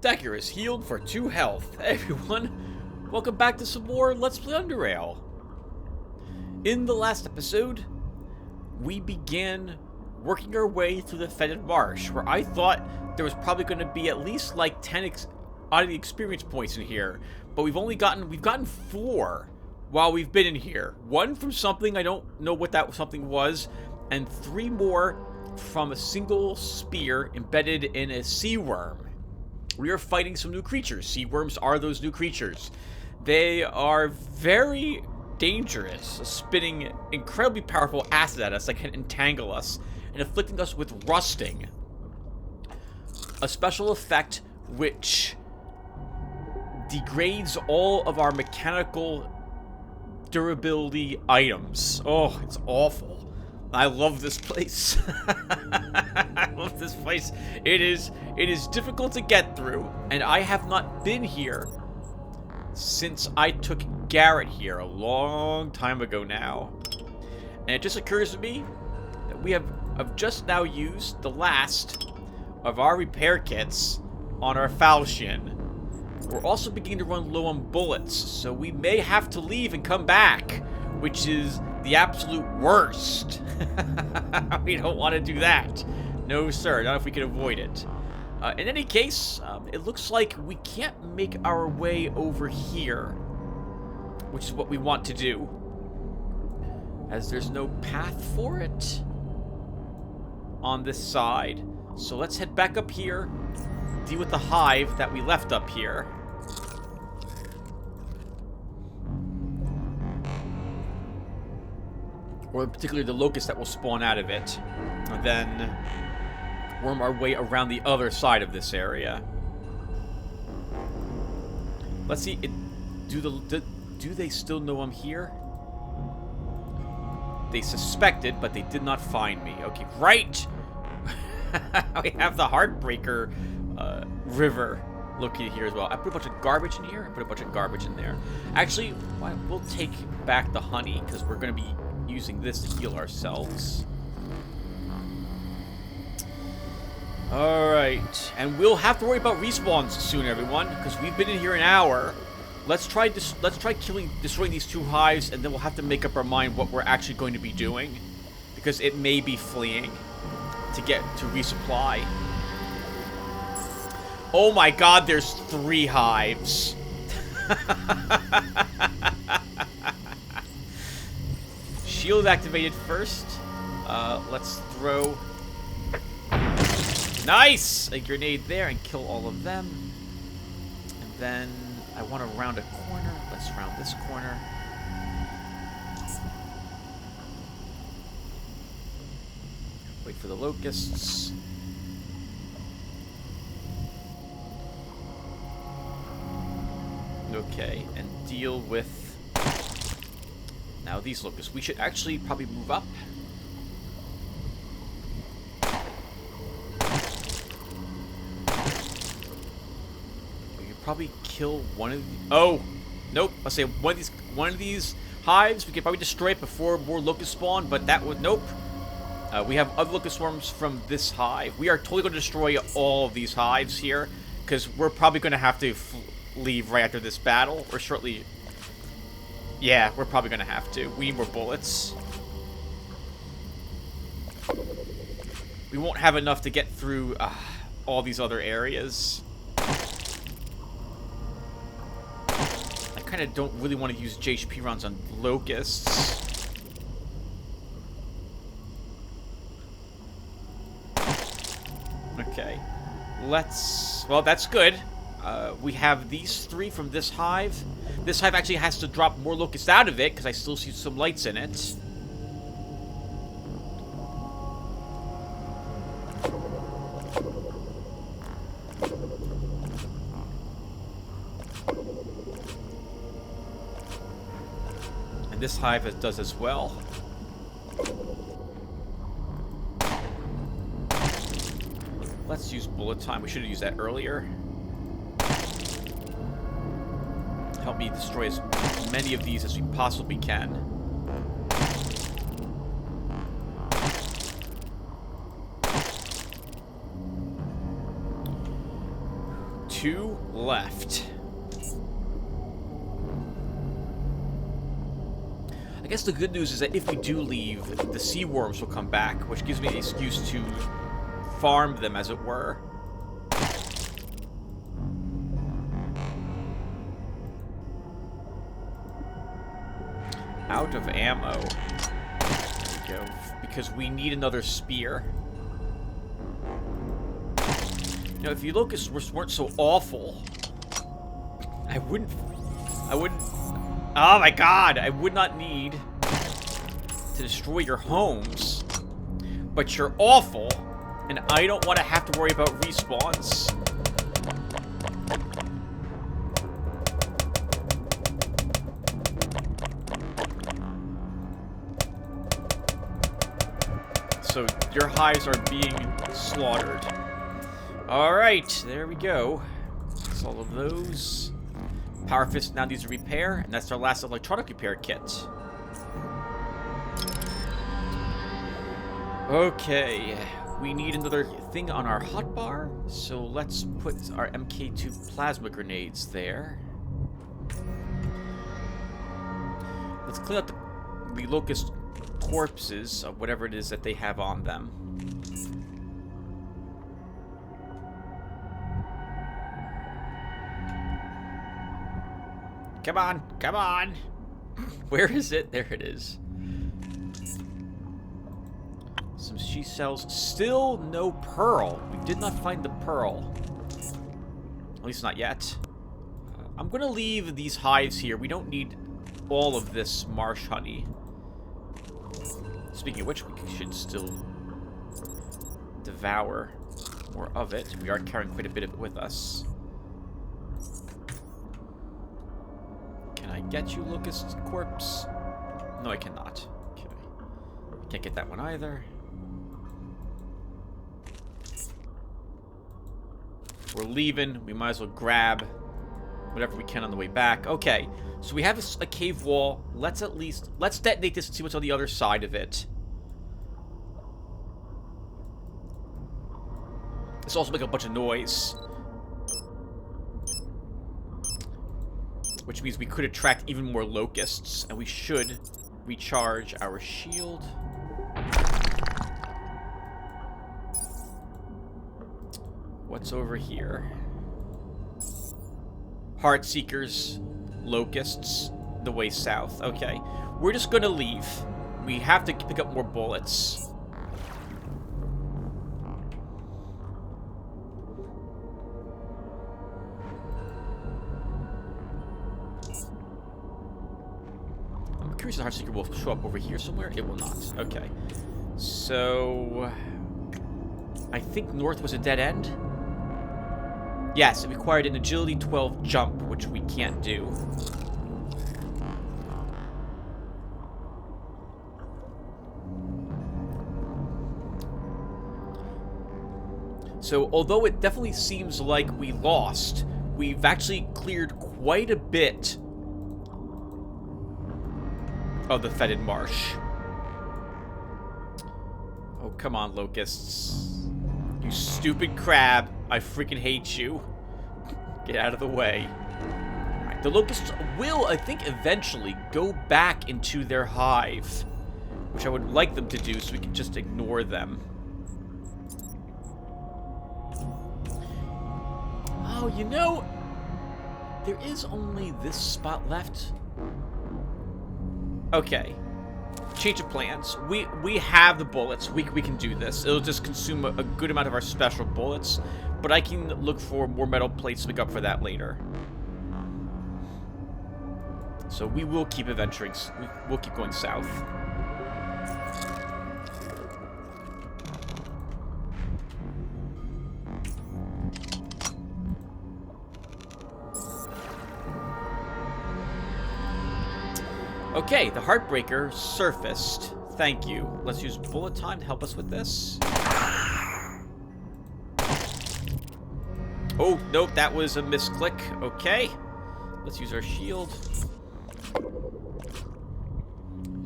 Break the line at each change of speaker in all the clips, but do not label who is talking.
Decker is healed for 2 health. Hey everyone, welcome back to some more Let's Play Underrail. In the last episode, we began working our way through the Fetid Marsh, where I thought there was probably going to be at least like 10 oddity experience points in here, but we've gotten 4 while we've been in here. 1 from something, I don't know what that something was, and 3 more from a single spear embedded in a sea worm. We are fighting some new creatures. Sea worms are those new creatures. They are very dangerous, spitting incredibly powerful acid at us that can entangle us and afflicting us with rusting. A special effect which degrades all of our mechanical durability items. Oh, it's awful. I love this place. I love this place. It is difficult to get through, and I have not been here since I took Garrett here a long time ago now. And it just occurs to me that we have just now used the last of our repair kits on our falchion. We're also beginning to run low on bullets, so we may have to leave and come back, which is the absolute worst. We don't want to do that. No, sir. Not if we can avoid it. In any case, it looks like we can't make our way over here, which is what we want to do, as there's no path for it on this side. So let's head back up here, deal with the hive that we left up here. Or particularly the locust that will spawn out of it, and then worm our way around the other side of this area. Let's see. Do they still know I'm here? They suspected, but they did not find me. Okay, right. We have the Heartbreaker river located here as well. I put a bunch of garbage in here. I put a bunch of garbage in there. Actually, we'll take back the honey because we're going to be using this to heal ourselves. Alright, and we'll have to worry about respawns soon, everyone, because we've been in here an hour. Let's try destroying these 2 hives, and then we'll have to make up our mind what we're actually going to be doing, because it may be fleeing to get to resupply. Oh my god, there's 3 hives. Shield activated first. Let's throw... Nice! A grenade there and kill all of them. And then I want to round a corner. Let's round this corner. Wait for the locusts. Okay, and deal with... Now these locusts. We should actually probably move up. We could probably kill one of the... Oh! Nope. I'll say one of these hives. We could probably destroy it before more locusts spawn, but that would... Nope. We have other locust swarms from this hive. We are totally going to destroy all of these hives here, because we're probably going to have to leave right after this battle, or shortly... Yeah, we're probably going to have to. We need more bullets. We won't have enough to get through all these other areas. I kind of don't really want to use JHP rounds on locusts. Okay. Well, that's good. We have these 3 from this hive. This hive actually has to drop more locusts out of it, because I still see some lights in it. And this hive does as well. Let's use bullet time. We should have used that earlier. Help me destroy as many of these as we possibly can. 2 left. I guess the good news is that if we do leave, the sea worms will come back, which gives me an excuse to farm them, as it were. Out of ammo. There we go. Because we need another spear. You know, if you Locusts weren't so awful, I wouldn't, oh my god, I would not need to destroy your homes. But you're awful, and I don't want to have to worry about respawns. So your hives are being slaughtered. Alright, there we go. That's all of those. Power Fist now needs a repair, and that's our last electronic repair kit. Okay, we need another thing on our hotbar, so let's put our MK2 plasma grenades there. Let's clean up the Locust corpses of whatever it is that they have on them. Come on, come on! Where is it? There it is. Some she cells. Still no pearl. We did not find the pearl. At least not yet. I'm going to leave these hives here. We don't need all of this marsh honey. Speaking of which, we should still devour more of it. We are carrying quite a bit of it with us. Can I get you, Locust Corpse? No, I cannot. Okay. Can't get that one either. We're leaving. We might as well grab whatever we can on the way back. Okay, so we have a cave wall. Let's detonate this and see what's on the other side of it. This also makes a bunch of noise, which means we could attract even more locusts, and we should recharge our shield. What's over here? Heartseekers, locusts, the way south. Okay, we're just gonna leave. We have to pick up more bullets. I'm curious if the Heartseeker will show up over here somewhere. It will not. Okay, so I think north was a dead end. Yes, it required an agility 12 jump, which we can't do. So, although it definitely seems like we lost, we've actually cleared quite a bit of the fetid marsh. Oh, come on, locusts. You stupid crab. I freaking hate you. Get out of the way. Alright, the locusts will, I think, eventually go back into their hive, which I would like them to do so we can just ignore them. Oh, you know, there is only this spot left. Okay. Change of plans. We have the bullets. We can do this. It'll just consume a good amount of our special bullets, but I can look for more metal plates to make up for that later. So we will keep adventuring. We'll keep going south. Okay, the Heartbreaker surfaced. Thank you. Let's use bullet time to help us with this. Oh, nope, that was a misclick. Okay. Let's use our shield. So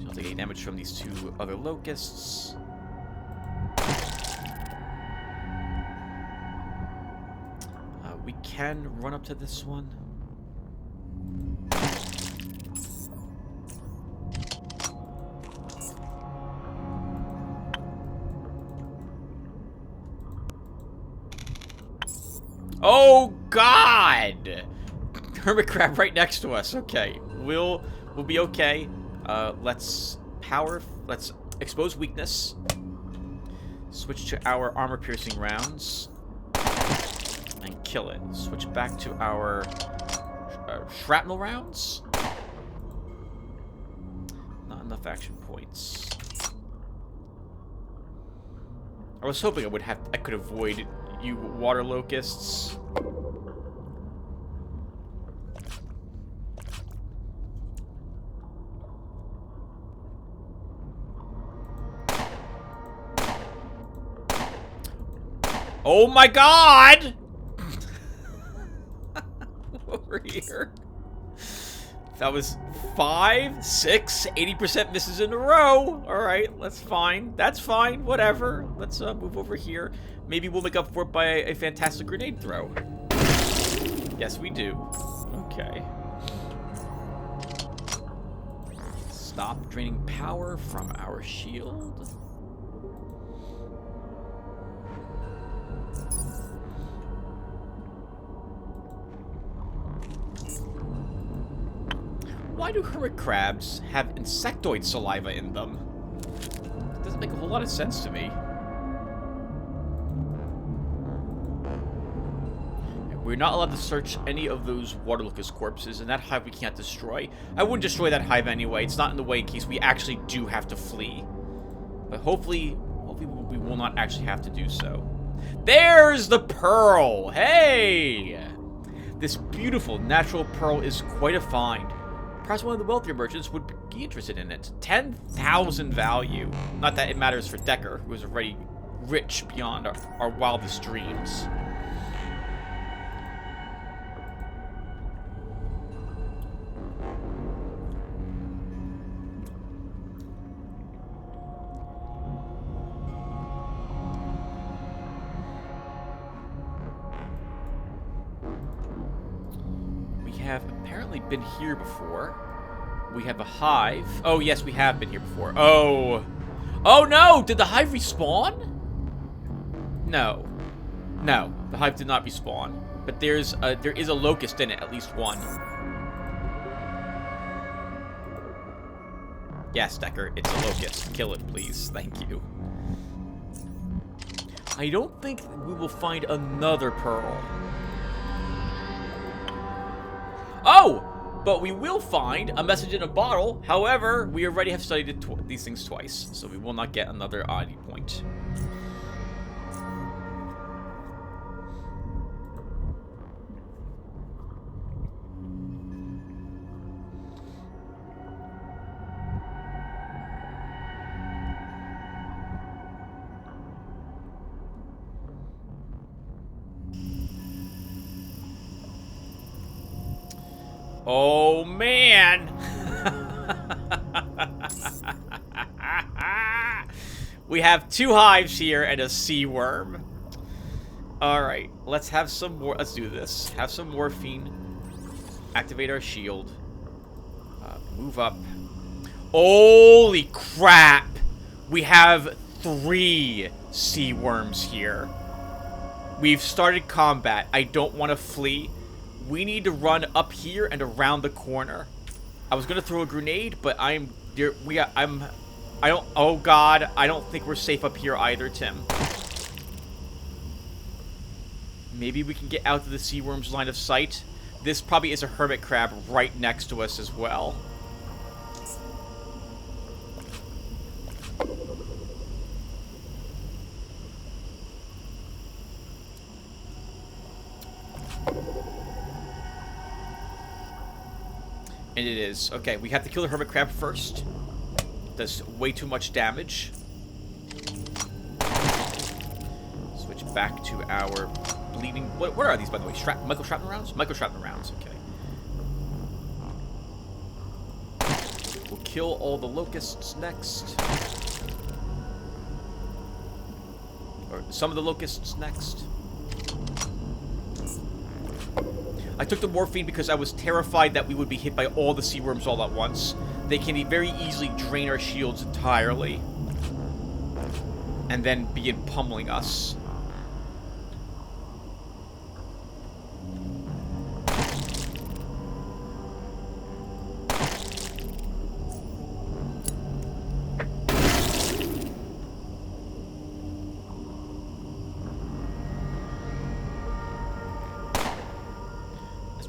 I'll take 8 damage from these 2 other locusts. We can run up to this one. Oh God! Hermit crab right next to us. Okay, we'll be okay. Let's expose weakness. Switch to our armor-piercing rounds and kill it. Switch back to our shrapnel rounds. Not enough action points. I was hoping I could avoid you water locusts. Oh my God! Over here. That was 5, 6, 80% misses in a row. Alright, that's fine. That's fine. Whatever. Let's move over here. Maybe we'll make up for it by a fantastic grenade throw. Yes, we do. Okay. Stop draining power from our shield. Why do hermit crabs have insectoid saliva in them? It doesn't make a whole lot of sense to me. We're not allowed to search any of those water locust corpses, and that hive we can't destroy. I wouldn't destroy that hive anyway. It's not in the way in case we actually do have to flee. But hopefully we will not actually have to do so. There's the pearl! Hey! This beautiful natural pearl is quite a find. Perhaps one of the wealthier merchants would be interested in it. 10,000 value. Not that it matters for Decker, who is already rich beyond our wildest dreams. Have apparently been here before. We have a hive. Oh, yes, we have been here before. Oh. Oh, no! Did the hive respawn? No. No, the hive did not respawn. But there is a locust in it, at least one. Yes, Decker, it's a locust. Kill it, please. Thank you. I don't think we will find another pearl. Oh! But we will find a message in a bottle. However, we already have studied these things twice, so we will not get another oddity point. Oh, man! We have 2 hives here and a sea worm. Alright, let's have some more. Let's do this. Have some morphine. Activate our shield. Move up. Holy crap! We have 3 sea worms here. We've started combat. I don't want to flee. We need to run up here and around the corner. I was gonna throw a grenade, but oh God, I don't think we're safe up here either, Tim. Maybe we can get out of the sea worm's line of sight. This probably is a hermit crab right next to us as well. And it is. Okay, we have to kill the hermit crab first. Does way too much damage. Switch back to our bleeding... What are these, by the way? Micro-shrapnel rounds? Micro-shrapnel rounds, okay. We'll kill all the locusts next. Or some of the locusts next. I took the morphine because I was terrified that we would be hit by all the sea worms all at once. They can very easily drain our shields entirely. And then begin pummeling us.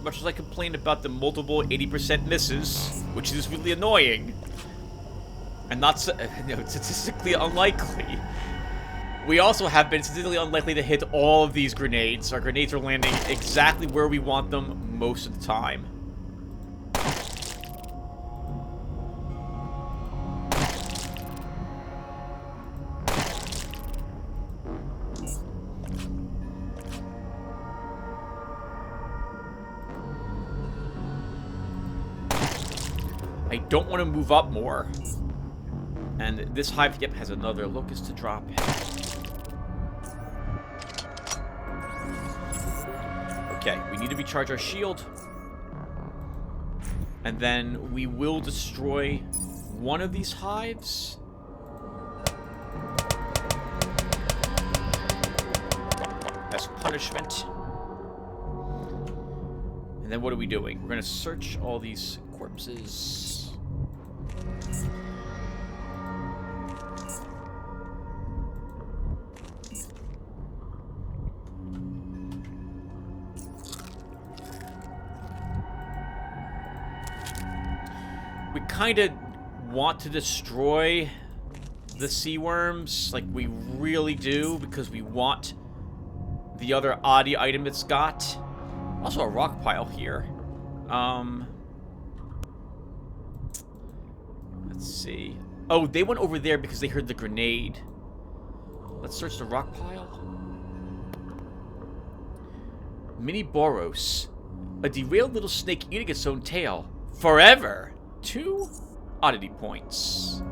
Much as I complained about the multiple 80% misses, which is really annoying, and not statistically unlikely, we also have been statistically unlikely to hit all of these grenades. Our grenades are landing exactly where we want them most of the time. I don't want to move up more. And this hive, yep, has another locust to drop. Okay, we need to recharge our shield. And then we will destroy one of these hives. As punishment. And then what are we doing? We're going to search all these corpses. We kind of want to destroy the sea worms, like we really do, because we want the other oddie item it's got. Also a rock pile here. Let's see. Oh, they went over there because they heard the grenade. Let's search the rock pile. Mini Boros. A derailed little snake eating its own tail. Forever. 2 oddity points.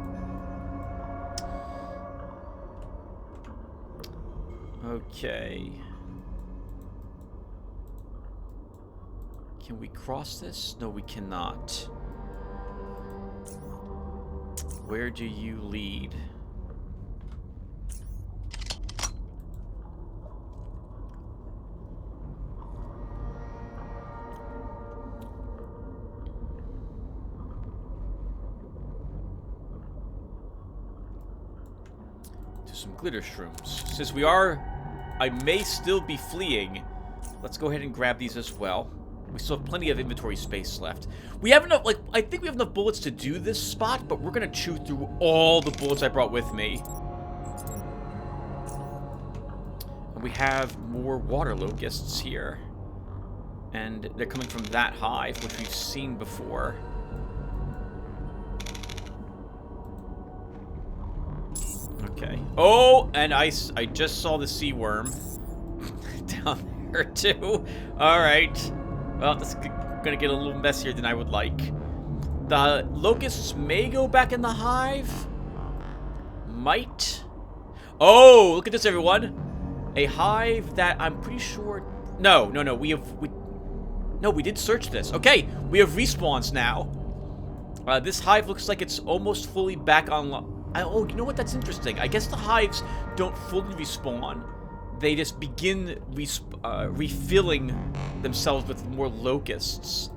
Okay. Can we cross this? No, we cannot. Where do you lead? To some glitter shrooms. Since I may still be fleeing, let's go ahead and grab these as well. We still have plenty of inventory space left. We have enough, like, I think we have enough bullets to do this spot, but we're gonna chew through all the bullets I brought with me. And we have more water locusts here. And they're coming from that hive, which we've seen before. Okay. Oh, and I just saw the sea worm down there too. Alright. Well, this is gonna get a little messier than I would like. The locusts may go back in the hive. Might. Oh, look at this, everyone. A hive that I'm pretty sure... No. No, we did search this. Okay, we have respawns now. This hive looks like it's almost fully back on... Oh, you know what? That's interesting. I guess the hives don't fully respawn. They just begin refilling themselves with more locusts.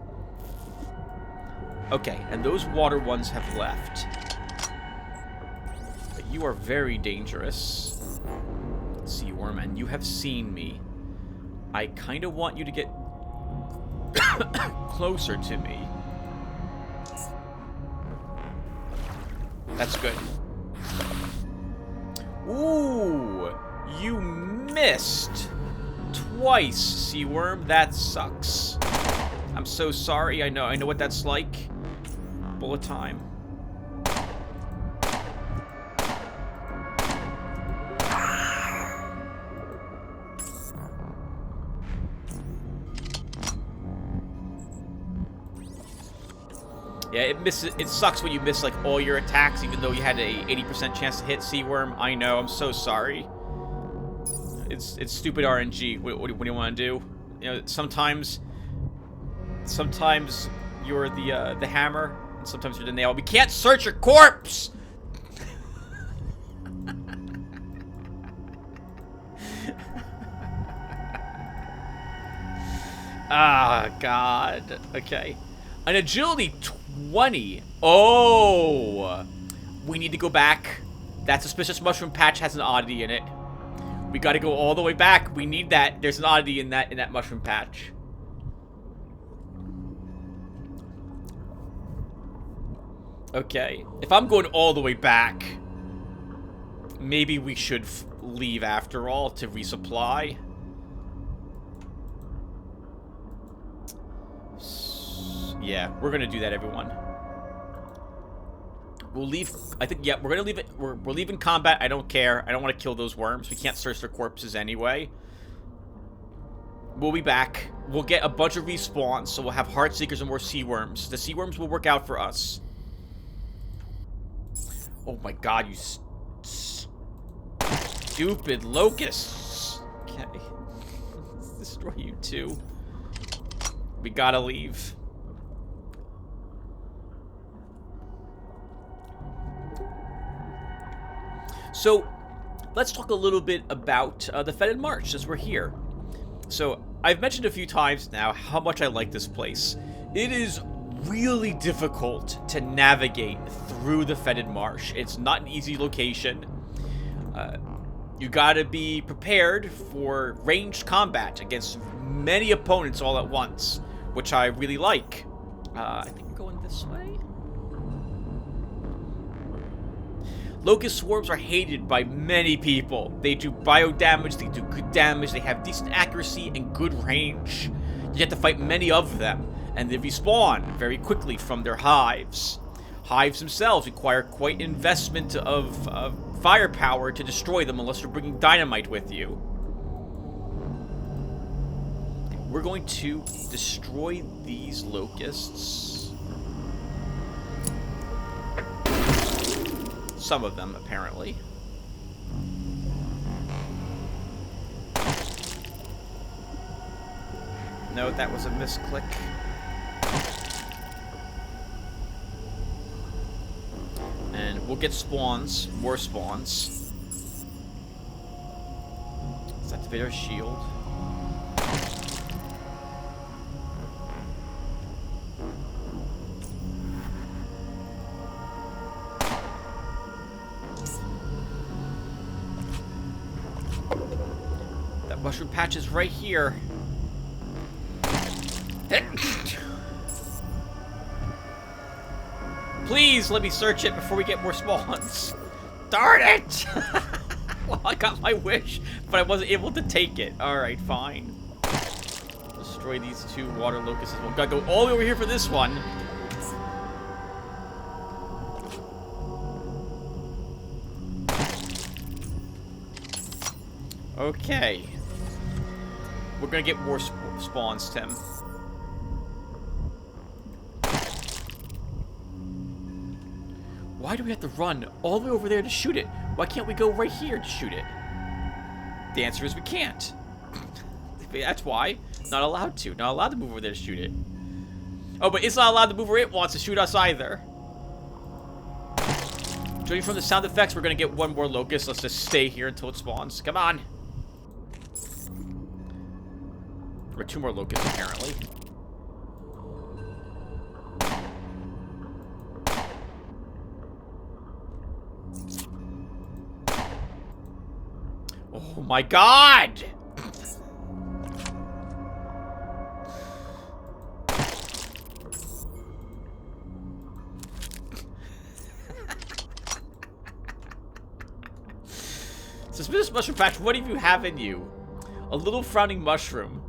Okay, and those water ones have left. But you are very dangerous, sea worm, and you have seen me. I kind of want you to get closer to me. That's good. Ooh, you missed twice, sea worm. That sucks. I'm so sorry. I know what that's like. Bullet time. Yeah, it sucks when you miss like all your attacks, even though you had a 80% chance to hit sea worm. I know. I'm so sorry. It's stupid RNG. What do you want to do? You know, sometimes Sometimes you're the hammer, and sometimes you're the nail. We can't search your corpse! Ah, God. Okay. An agility 20. Oh! We need to go back. That suspicious mushroom patch has an oddity in it. We gotta go all the way back. We need that. There's an oddity in that mushroom patch. Okay. If I'm going all the way back, maybe we should leave after all to resupply. Yeah, we're gonna do that, everyone. We'll leave. I think, yeah, we're gonna leave it. We're leaving combat. I don't care. I don't want to kill those worms. We can't search their corpses anyway. We'll be back. We'll get a bunch of respawns, so we'll have Heartseekers and more sea worms. The sea worms will work out for us. Oh my God, you stupid locusts. Okay. Let's destroy you too. We gotta leave. So, let's talk a little bit about the Fetid March, since we're here. So, I've mentioned a few times now how much I like this place. It is really difficult to navigate through the Fetid Marsh. It's not an easy location. You gotta be prepared for ranged combat against many opponents all at once, which I really like. I think we're going this way. Locust Swarms are hated by many people. They do bio damage, they do good damage, they have decent accuracy and good range. You have to fight many of them, and they respawn very quickly from their hives. Hives themselves require quite an investment of firepower to destroy them unless you're bringing dynamite with you. We're going to destroy these locusts. Some of them, apparently. No, that was a misclick. And we'll get spawns, more spawns. Let's activate our shield. That mushroom patch is right here. Please let me search it before we get more spawns. Darn it! Well, I got my wish, but I wasn't able to take it. Alright, fine. Destroy these two water locusts. We gotta go all the way over here for this one. Okay. We're gonna get more spawns, Tim. Why do we have to run all the way over there to shoot it? Why can't we go right here to shoot it? The answer is we can't. That's why. Not allowed to. Not allowed to move over there to shoot it. Oh, but it's not allowed to move where it wants to shoot us either. Judging from the sound effects, we're gonna get one more locust. Let's just stay here until it spawns. Come on. Or two more locusts, apparently. Oh my God! Suspicious mushroom patch, what do you have in you? A little frowning mushroom.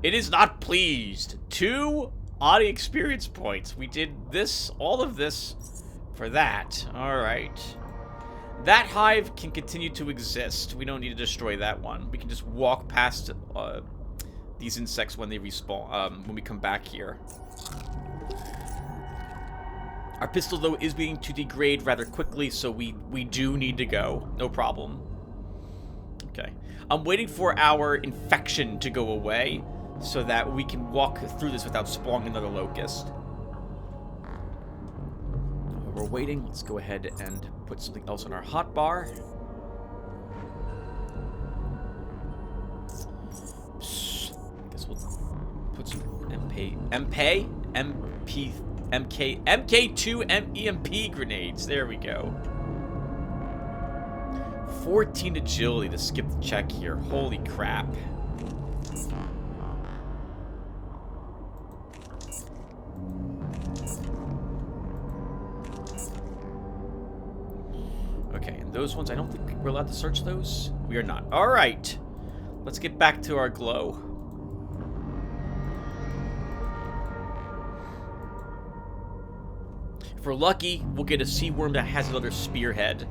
It is not pleased. 2 oddity experience points. We did this, all of this, for that. Alright. That hive can continue to exist. We don't need to destroy that one. We can just walk past these insects when they respawn, when we come back here. Our pistol, though, is beginning to degrade rather quickly, so we do need to go. No problem. Okay. I'm waiting for our infection to go away so that we can walk through this without spawning another locust. While we're waiting, let's go ahead and put something else on our hotbar. Guess we'll put some MK2 EMP grenades. There we go. 14 agility to skip the check here. Holy crap. Okay, and those ones, I don't think we're allowed to search those. We are not. All right. Let's get back to our glow. If we're lucky, we'll get a sea worm that has another spearhead.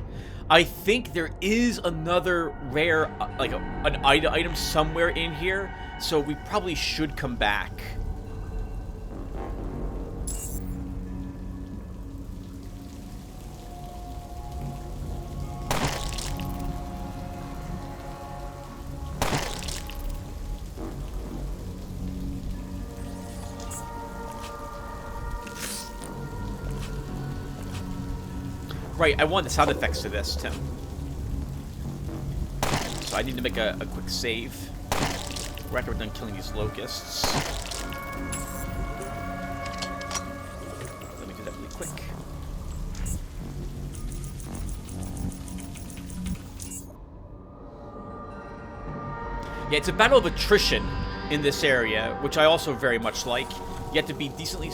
I think there is another rare, like an item somewhere in here, so we probably should come back. Right, I want the sound effects to this, Tim. So I need to make a quick save. Right after we're done killing these locusts. Let me do that really quick. Yeah, it's a battle of attrition in this area, which I also very much like. You have to be decently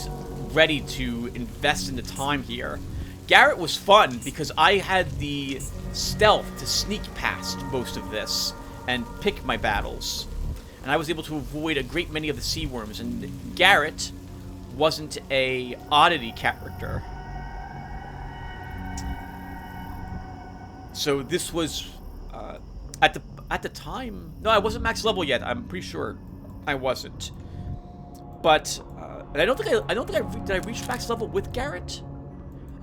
ready to invest in the time here. Garrett was fun because I had the stealth to sneak past most of this and pick my battles. And I was able to avoid a great many of the sea worms, and Garrett wasn't a oddity character. So this was at the time. No, I wasn't max level yet. I'm pretty sure I wasn't. But and I don't think did I reach max level with Garrett?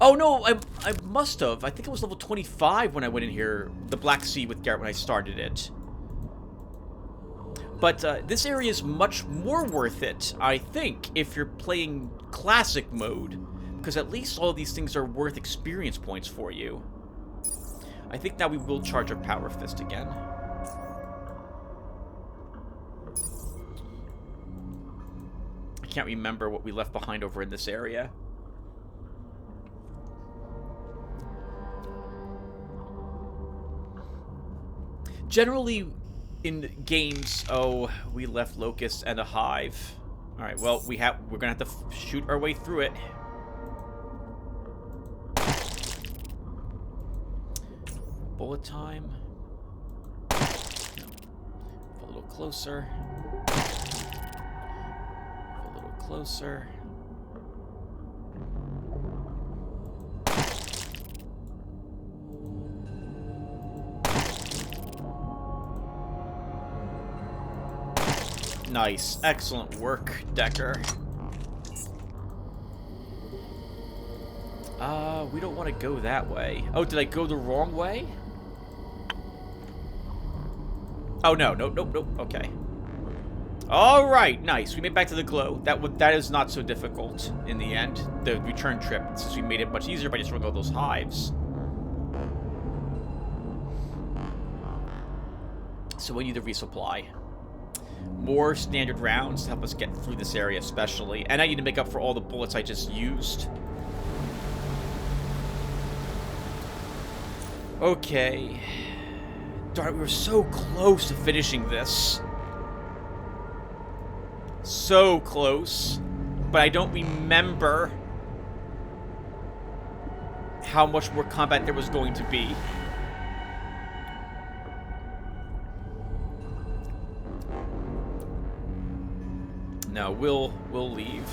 Oh no, I must have. I think it was level 25 when I went in here, the Black Sea with Garrett when I started it. But this area is much more worth it, I think, if you're playing classic mode, because at least all of these things are worth experience points for you. I think now we will charge our Power Fist again. I can't remember what we left behind over in this area. Generally, in games, oh, we left locusts and a hive. All right, well, we're gonna have to shoot our way through it. Bullet time. No. A little closer. A little closer. Nice. Excellent work, Decker. We don't want to go that way. Oh, did I go the wrong way? Oh, no. Nope. Okay. All right. Nice. We made it back to the glow. That is not so difficult in the end. The return trip, since we made it much easier by just running all those hives. So we need to resupply. More standard rounds to help us get through this area especially. And I need to make up for all the bullets I just used. Okay. Darn it, we were so close to finishing this. So close. But I don't remember how much more combat there was going to be. No, we'll leave.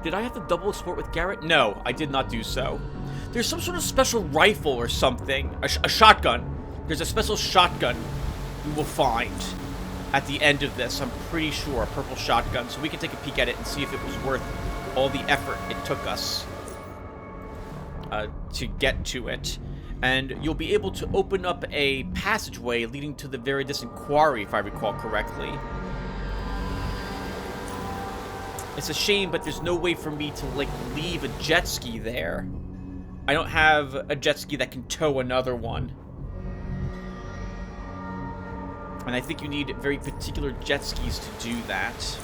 Did I have to double export with Garrett? No, I did not do so. There's some sort of special rifle or something. A shotgun. There's a special shotgun we will find at the end of this, I'm pretty sure. A purple shotgun. So we can take a peek at it and see if it was worth all the effort it took us. to get to it. And you'll be able to open up a passageway leading to the very distant quarry, if I recall correctly. It's a shame, but there's no way for me to, like, leave a jet ski there. I don't have a jet ski that can tow another one. And I think you need very particular jet skis to do that.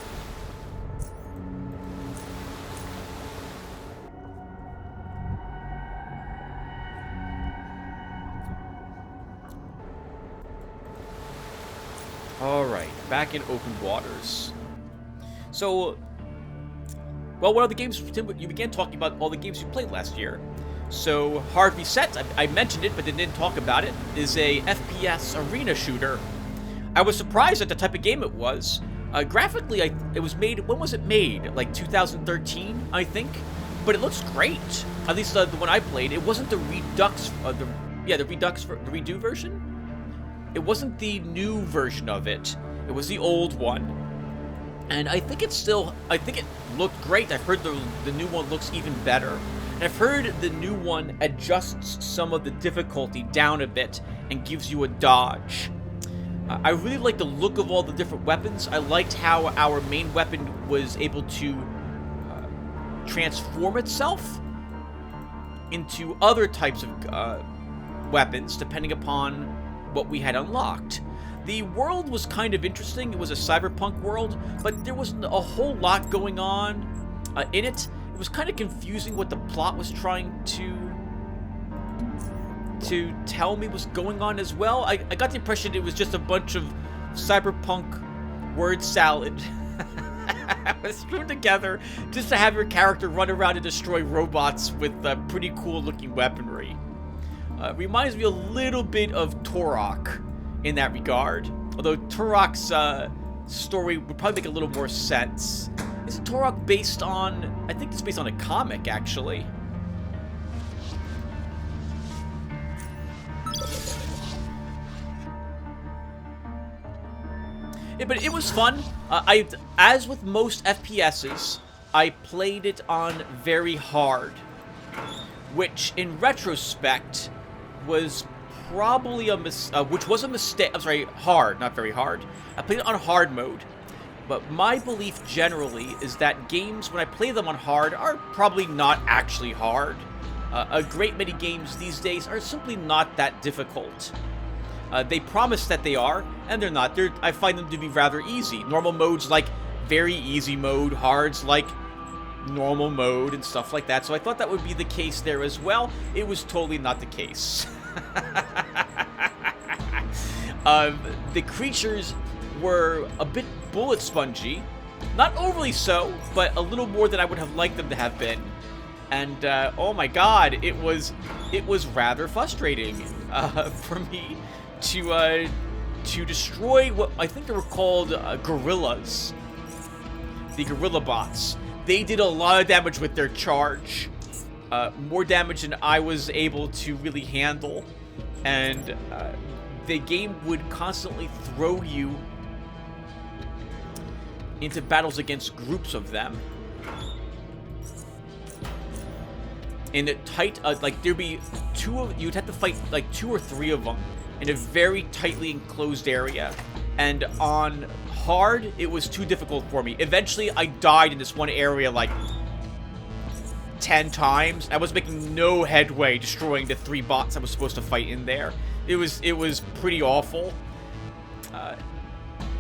Alright, back in open waters. So, well, what are the games? You began talking about all the games you played last year. So, Hard Reset, I mentioned it, but didn't talk about it, is a FPS arena shooter. I was surprised at the type of game it was. Graphically, it was made, when was it made? Like 2013, I think? But it looks great. At least the one I played. It wasn't the Redux, the redo version? It wasn't the new version of it. It was the old one. And I think it looked great. I've heard the new one looks even better. And I've heard the new one adjusts some of the difficulty down a bit and gives you a dodge. I really liked the look of all the different weapons. I liked how our main weapon was able to transform itself into other types of weapons, depending upon what we had unlocked. The world was kind of interesting. It was a cyberpunk world, but there wasn't a whole lot going on in it. It was kind of confusing what the plot was trying to tell me was going on as well. I got the impression it was just a bunch of cyberpunk word salad was thrown together just to have your character run around and destroy robots with pretty cool looking weaponry. Reminds me a little bit of Turok in that regard. Although Turok's story would probably make a little more sense. Isn't Turok based on... I think it's based on a comic, actually. Yeah, but it was fun. As with most FPSs, I played it on very hard. Which, in retrospect, was probably a mistake. I'm sorry, hard, not very hard. I played it on hard mode. But my belief generally is that games, when I play them on hard, are probably not actually hard. A great many games these days are simply not that difficult. They promise that they are, and they're not. I find them to be rather easy. Normal modes like very easy mode, hards like normal mode, and stuff like that. So I thought that would be the case there as well. It was totally not the case. The creatures were a bit bullet spongy. Not overly so, but a little more than I would have liked them to have been. And, oh my god, it was rather frustrating for me to destroy what I think they were called gorillas. The gorilla bots. They did a lot of damage with their charge. More damage than I was able to really handle. And the game would constantly throw you into battles against groups of them. In a tight, like there'd be you'd have to fight like 2 or 3 of them in a very tightly enclosed area. And on hard, it was too difficult for me. Eventually, I died in this one area like 10 times. I was making no headway destroying the 3 bots I was supposed to fight in there. It was pretty awful.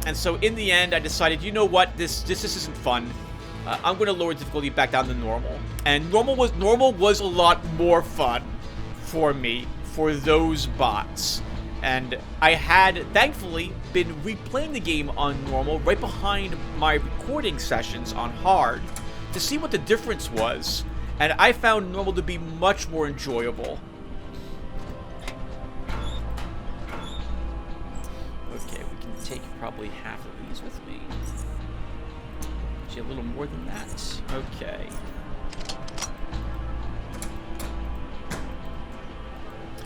And so in the end, I decided, you know what, this isn't fun. I'm going to lower difficulty back down to normal. And normal was a lot more fun for me for those bots. And I had, thankfully, been replaying the game on normal right behind my recording sessions on hard to see what the difference was. And I found normal to be much more enjoyable. Okay, we can take probably half of these with me. Actually, a little more than that. Okay.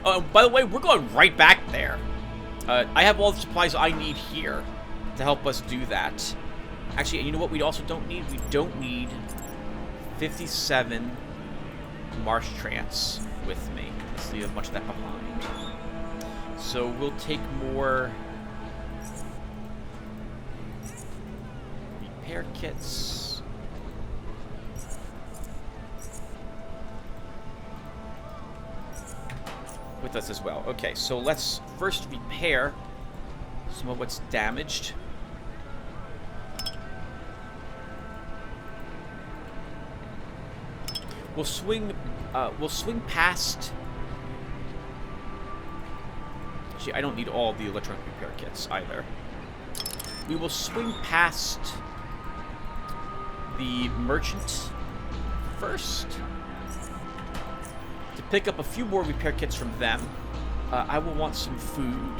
Oh, by the way, we're going right back there. I have all the supplies I need here to help us do that. Actually, you know what we also don't need? We don't need 57 marsh trance. with me. Let's leave a bunch of that behind. So we'll take more repair kits. With us as well. Okay, so let's first repair some of what's damaged. We'll swing past. Actually, I don't need all the electronic repair kits either. We will swing past the merchant first to pick up a few more repair kits from them. I will want some food.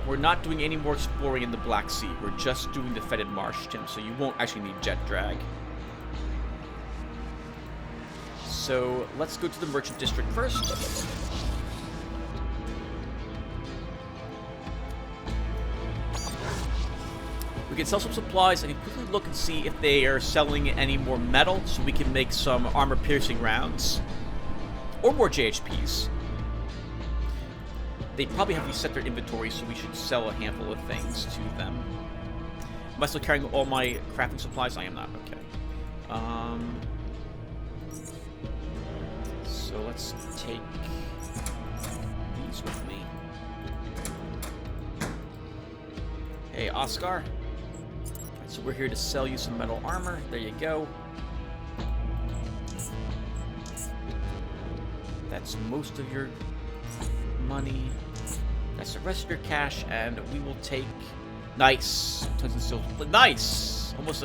We're not doing any more exploring in the Black Sea. We're just doing the Fetid Marsh, Tim, so you won't actually need jet drag. So let's go to the merchant district first. We can sell some supplies. I can quickly look and see if they are selling any more metal, so we can make some armor-piercing rounds. Or more JHPs. They probably have reset their inventory, so we should sell a handful of things to them. Am I still carrying all my crafting supplies? I am not. Okay. So let's take these with me. Hey, Oscar. So we're here to sell you some metal armor. There you go. That's most of your money. That's the rest of your cash, and we will take. Nice. Tons of silver. Nice. Almost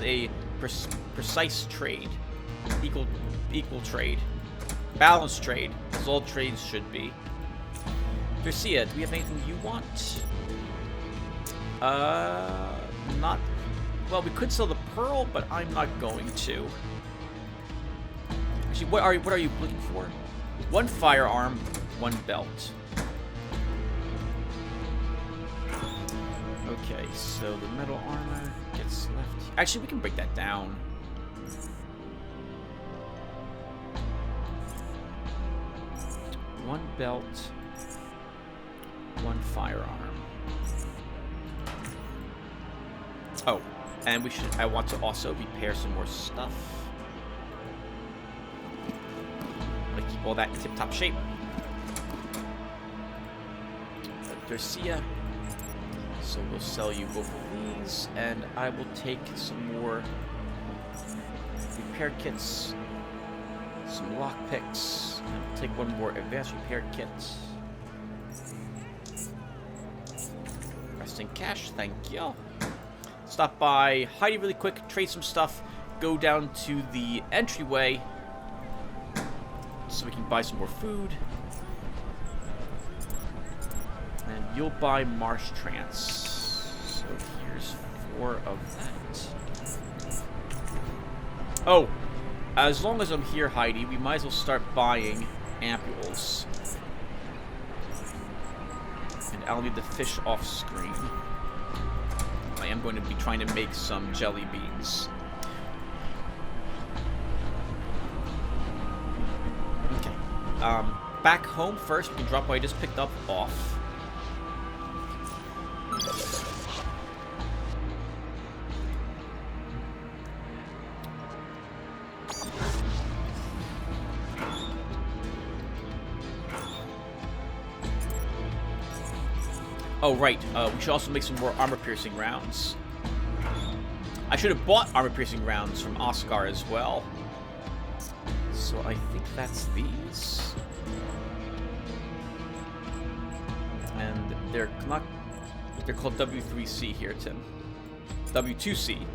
a precise trade. Equal trade. Balanced trade, as all trades should be. Garcia, do we have anything you want? Not. Well, we could sell the pearl, but I'm not going to. Actually, what are you looking for? One firearm, one belt. Okay, so the metal armor gets left. Actually, we can break that down. One belt, one firearm. Oh, and I want to also repair some more stuff. I'm gonna keep all that in tip-top shape. Garcia. So we'll sell you both of these, and I will take some more repair kits, some lockpicks, and I'll take one more advanced repair kit. Resting cash, thank you. Stop by Heidi really quick, trade some stuff, go down to the entryway so we can buy some more food. And you'll buy Marsh Trance. So here's 4 of that. Oh, as long as I'm here, Heidi, we might as well start buying ampules. And I'll need the fish off screen. I am going to be trying to make some jelly beans. Okay. Back home first, we can drop what I just picked up off. Oh, right. We should also make some more armor-piercing rounds. I should have bought armor-piercing rounds from Oscar as well. So I think that's these. And they're not... They're called W3C here, Tim. W2C.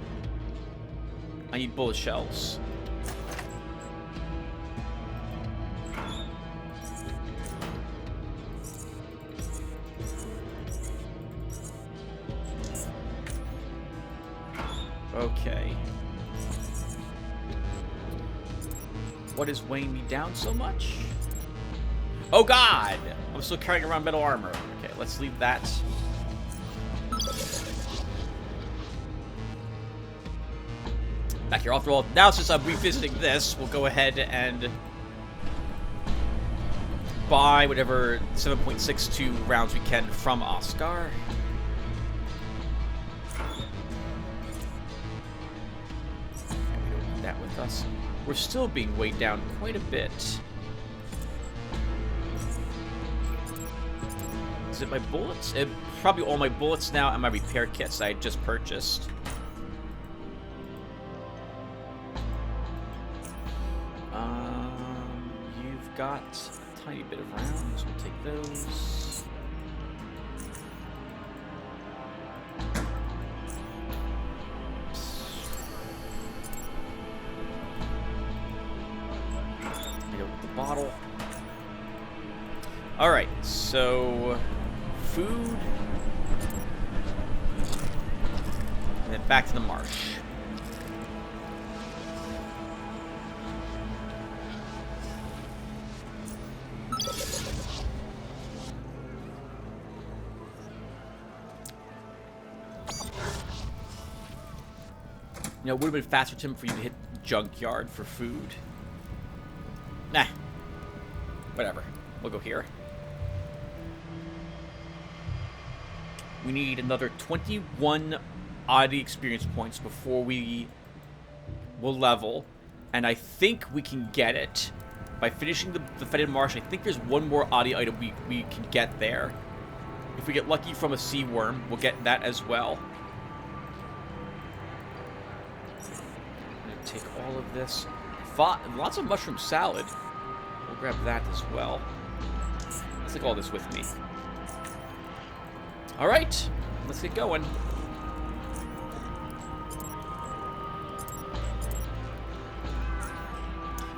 I need bullet shells. Okay. What is weighing me down so much? Oh god! I'm still carrying around metal armor. Okay, let's leave that. back here. After all, now since I'm revisiting this, we'll go ahead and buy whatever 7.62 rounds we can from Oscar. And we don't need that with us. We're still being weighed down quite a bit. Is it my bullets? Probably all my bullets now and my repair kits I just purchased. You've got a tiny bit of rounds. We'll take those. Go with the bottle. All right, so food, and then back to the marsh. You know, it would have been faster, Tim, for you to hit Junkyard for food. Nah. Whatever. We'll go here. We need another 21 oddity experience points before we will level. And I think we can get it by finishing the Fetid Marsh. I think there's one more oddity item we can get there. If we get lucky from a sea worm, we'll get that as well. I'm going to take all of this. Lots of mushroom salad. We'll grab that as well. Let's take all this with me. All right, let's get going.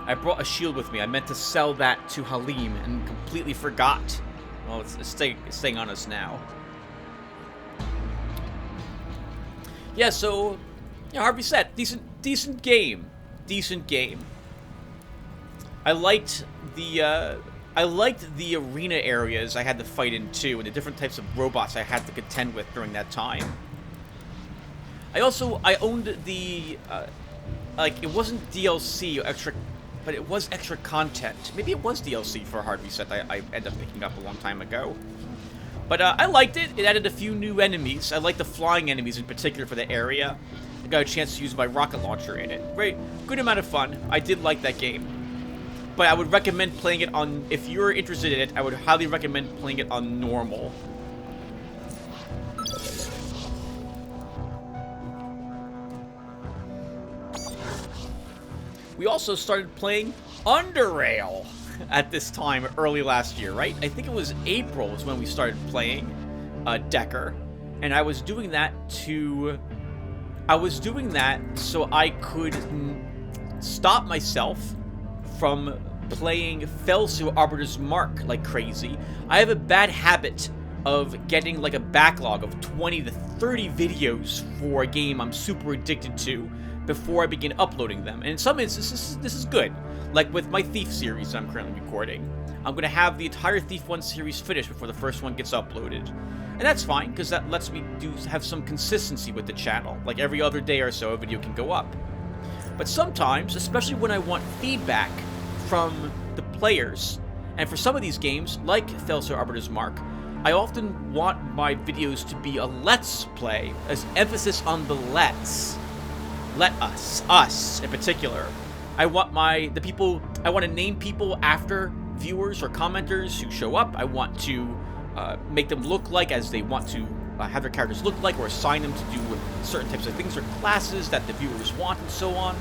I brought a shield with me. I meant to sell that to Halim and completely forgot. Well, it's staying on us now. Yeah, so, you know, Harvey said, decent game. Decent game. I liked the arena areas I had to fight in too, and the different types of robots I had to contend with during that time. I owned the, like, it wasn't DLC or extra, but it was extra content. Maybe it was DLC for a hard reset I ended up picking up a long time ago. But I liked it. It added a few new enemies. I liked the flying enemies in particular for the area. I got a chance to use my rocket launcher in it. Very good amount of fun. I did like that game. But I would recommend playing it on, if you're interested in it, I would highly recommend playing it on normal. We also started playing Underrail at this time early last year, right? I think it was April was when we started playing Decker. And I was doing that so I could stop myself from playing Felsu Arbiter's Mark like crazy. I have a bad habit of getting like a backlog of 20 to 30 videos for a game I'm super addicted to before I begin uploading them. And in some instances, this is good. Like with my Thief series I'm currently recording. I'm going to have the entire Thief 1 series finished before the first one gets uploaded. And that's fine, because that lets me have some consistency with the channel. Like every other day or so, a video can go up. But sometimes, especially when I want feedback from the players, and for some of these games, like Felsu Arbiter's Mark, I often want my videos to be a let's play, as emphasis on the let's. Let us in particular. I want I want to name people after viewers or commenters who show up. I want to make them look like as they want to have their characters look like, or assign them to do certain types of things or classes that the viewers want, and so on.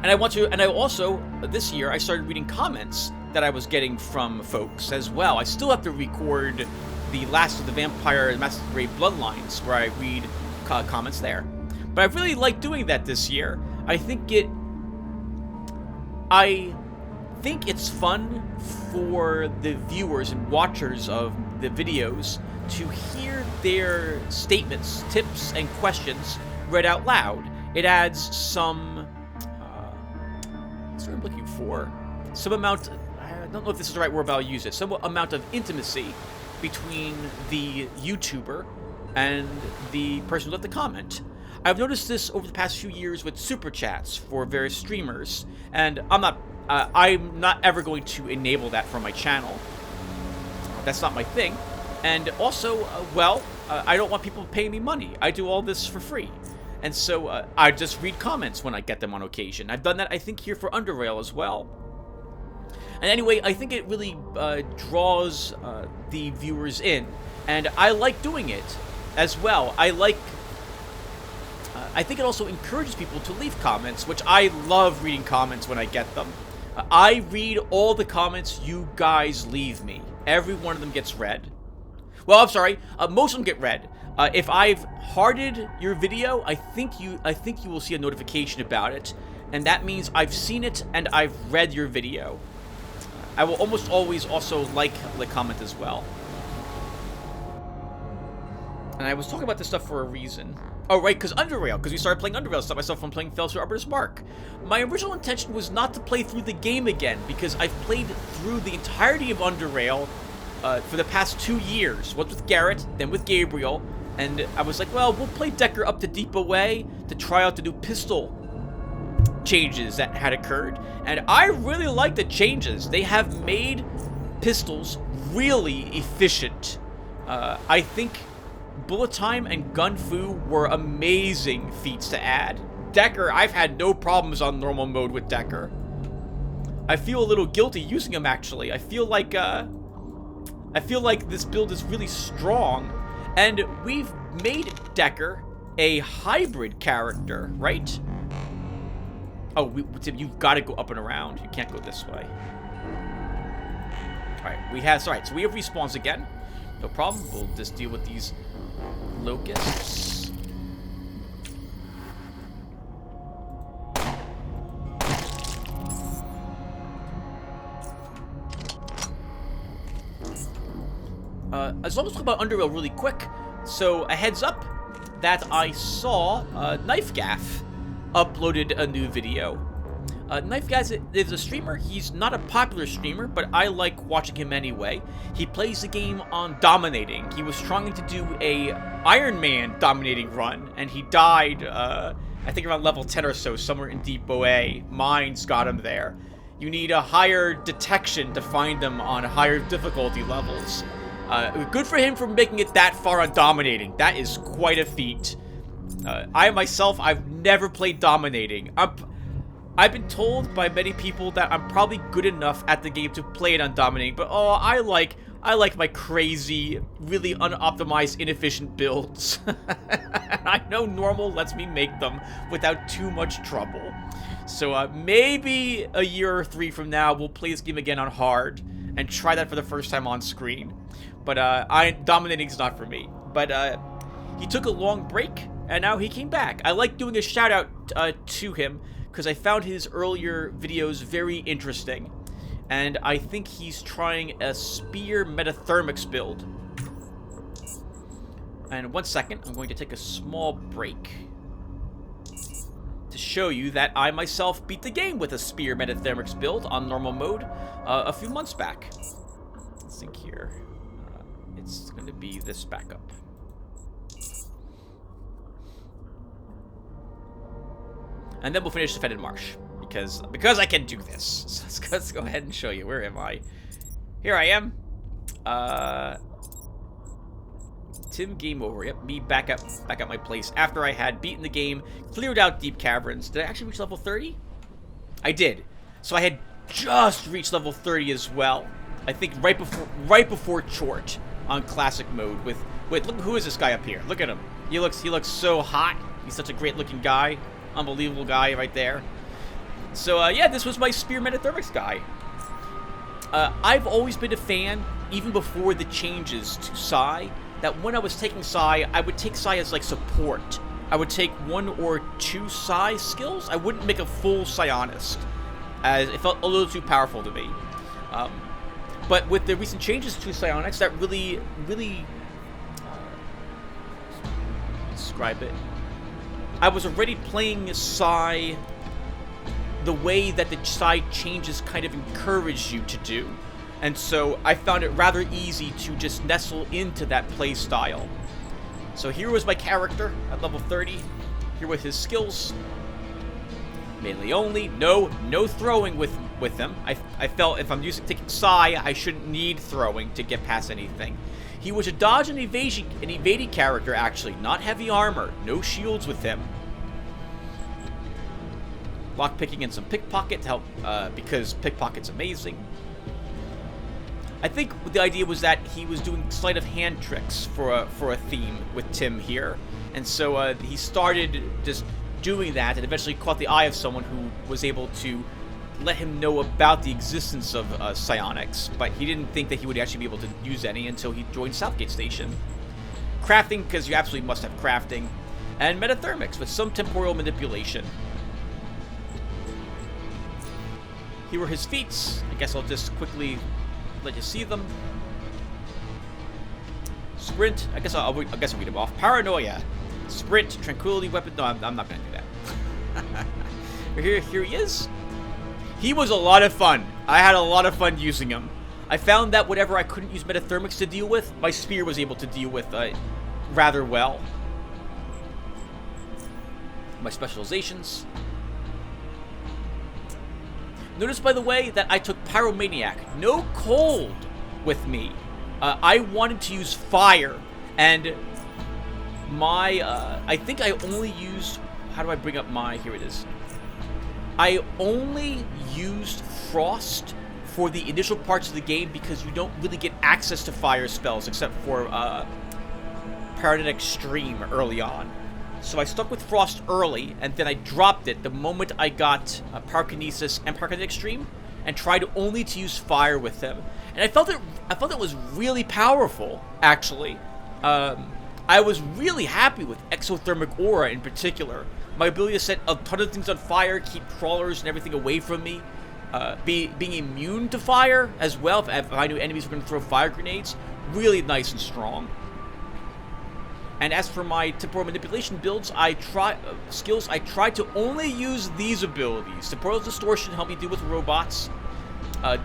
And I also, this year, I started reading comments that I was getting from folks as well. I still have to record the Last of the Vampire and Masquerade Bloodlines, where I read comments there. But I really like doing that this year. I think it's fun for the viewers and watchers of the videos to hear their statements, tips, and questions read out loud. It adds some, what's what I'm looking for? Some amount, I don't know if this is the right word, but I'll use it. Some amount of intimacy between the YouTuber and the person who left the comment. I've noticed this over the past few years with super chats for various streamers, and I'm not ever going to enable that for my channel. That's not my thing. And also, I don't want people paying me money. I do all this for free. And so I just read comments when I get them on occasion. I've done that, I think, here for Underrail as well. And anyway, I think it really draws the viewers in. And I like doing it as well. I think it also encourages people to leave comments, which I love reading comments when I get them. I read all the comments you guys leave me. Every one of them gets read. Well, I'm sorry, most of them get read. If I've hearted your video, I think you will see a notification about it, and that means I've seen it and I've read your video. I will almost always also like the comment as well. And I was talking about this stuff for a reason. Oh, right, because Underrail, because we started playing Underrail, stopped myself from playing Fell's Arbiter's Mark. My original intention was not to play through the game again, because I've played through the entirety of Underrail for the past 2 years. Once with Garrett, then with Gabriel, and I was like, well, we'll play Decker up to Deep Away to try out the new pistol changes that had occurred, and I really like the changes. They have made pistols really efficient. I think bullet time and gun fu were amazing feats to add. Decker, I've had no problems on normal mode with Decker. I feel a little guilty using him, actually. I feel like this build is really strong, and we've made Decker a hybrid character, right? Oh, Tim, you've got to go up and around. You can't go this way. Alright, so we have respawns again. No problem. We'll just deal with these locusts. As long as we talk about Underrail really quick, so a heads up that I saw Knife Gaff uploaded a new video. Knife Gaff is a streamer. He's not a popular streamer, but I like watching him anyway. He plays the game on dominating. He was trying to do a Iron Man dominating run, and he died, I think around level 10 or so, somewhere in Deep OA. Mines got him there. You need a higher detection to find them on higher difficulty levels. Good for him for making it that far on dominating. That is quite a feat. I've never played dominating. I've been told by many people that I'm probably good enough at the game to play it on dominating, but oh, I like my crazy, really unoptimized, inefficient builds. I know normal lets me make them without too much trouble. So maybe a year or 3 from now, we'll play this game again on hard and try that for the first time on screen. But dominating's not for me. But he took a long break, and now he came back. I like doing a shout out to him, because I found his earlier videos very interesting. And I think he's trying a spear metathermics build. And 1 second, I'm going to take a small break to show you that I myself beat the game with a spear metathermics build on normal mode a few months back. Let's think here. It's going to be this backup. And then we'll finish Defended Marsh, because I can do this. So let's go ahead and show you. Where am I? Here I am. Tim, game over. Yep, me back at my place after I had beaten the game, cleared out deep caverns. Did I actually reach level 30? I did. So I had just reached level 30 as well. I think right before Chort on classic mode. Wait, look, who is this guy up here? Look at him. He looks so hot. He's such a great looking guy. Unbelievable guy right there. So, yeah, this was my Spear Metathermics guy. I've always been a fan, even before the changes to Psi, that when I was taking Psi, I would take Psi as, like, support. I would take 1 or 2 Psi skills. I wouldn't make a full Psionist, as it felt a little too powerful to me. But with the recent changes to Psionics, that really describe it. I was already playing Psi the way that the Psi changes kind of encourage you to do. And so I found it rather easy to just nestle into that play style. So here was my character at level 30. Here with his skills. Melee only. No throwing with him. I felt if I'm taking Psi, I shouldn't need throwing to get past anything. He was a dodge and evading character, actually. Not heavy armor. No shields with him. Lockpicking and some pickpocket to help, because pickpocket's amazing. I think the idea was that he was doing sleight of hand tricks for a theme with Tim here. And so he started just doing that and eventually caught the eye of someone who was able to let him know about the existence of psionics, but he didn't think that he would actually be able to use any until he joined Southgate Station. Crafting, because you absolutely must have crafting, and metathermics with some temporal manipulation. Here were his feats. I guess I'll just quickly let you see them. Sprint. I guess I'll read them off. Paranoia. Sprint. Tranquility weapon. No, I'm not going to do that. Here he is. He was a lot of fun. I had a lot of fun using him. I found that whatever I couldn't use metathermics to deal with, my spear was able to deal with rather well. My specializations. Notice, by the way, that I took Pyromaniac. No cold with me. I wanted to use fire, and my, I think I only used, how do I bring up my, here it is. I only used Frost for the initial parts of the game because you don't really get access to fire spells except for Paradigm Extreme early on. So I stuck with Frost early, and then I dropped it the moment I got Pyrokinesis and Paradigm Extreme, and tried only to use fire with them. And I felt it was really powerful, actually. I was really happy with Exothermic Aura in particular. My ability to set a ton of things on fire, keep crawlers and everything away from me. Being immune to fire as well, if I knew enemies were going to throw fire grenades. Really nice and strong. And as for my temporal manipulation builds, I tried to only use these abilities. Temporal distortion helped me deal with robots.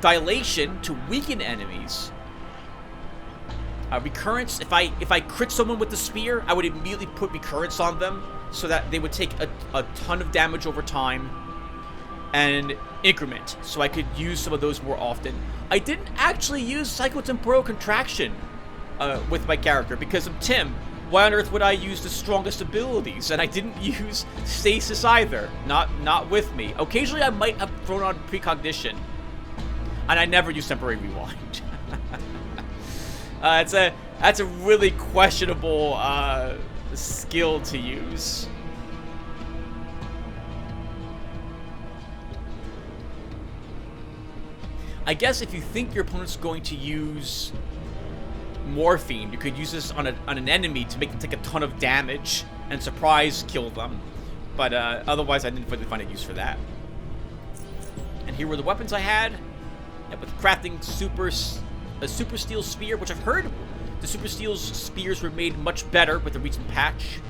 Dilation to weaken enemies. Recurrence, if I crit someone with the spear, I would immediately put recurrence on them so that they would take a ton of damage over time. And increment, so I could use some of those more often. I didn't actually use psychotemporal contraction with my character because of Tim. Why on earth would I use the strongest abilities? And I didn't use stasis either. Not with me. Occasionally I might have thrown on precognition. And I never use temporary rewind. That's a really questionable skill to use. I guess if you think your opponent's going to use Morphine, you could use this on an enemy to make them take a ton of damage and surprise kill them. But otherwise, I didn't really find a use for that. And here were the weapons I had. And with crafting a Super Steel Spear, which I've heard the Super Steel Spears were made much better with the recent patch.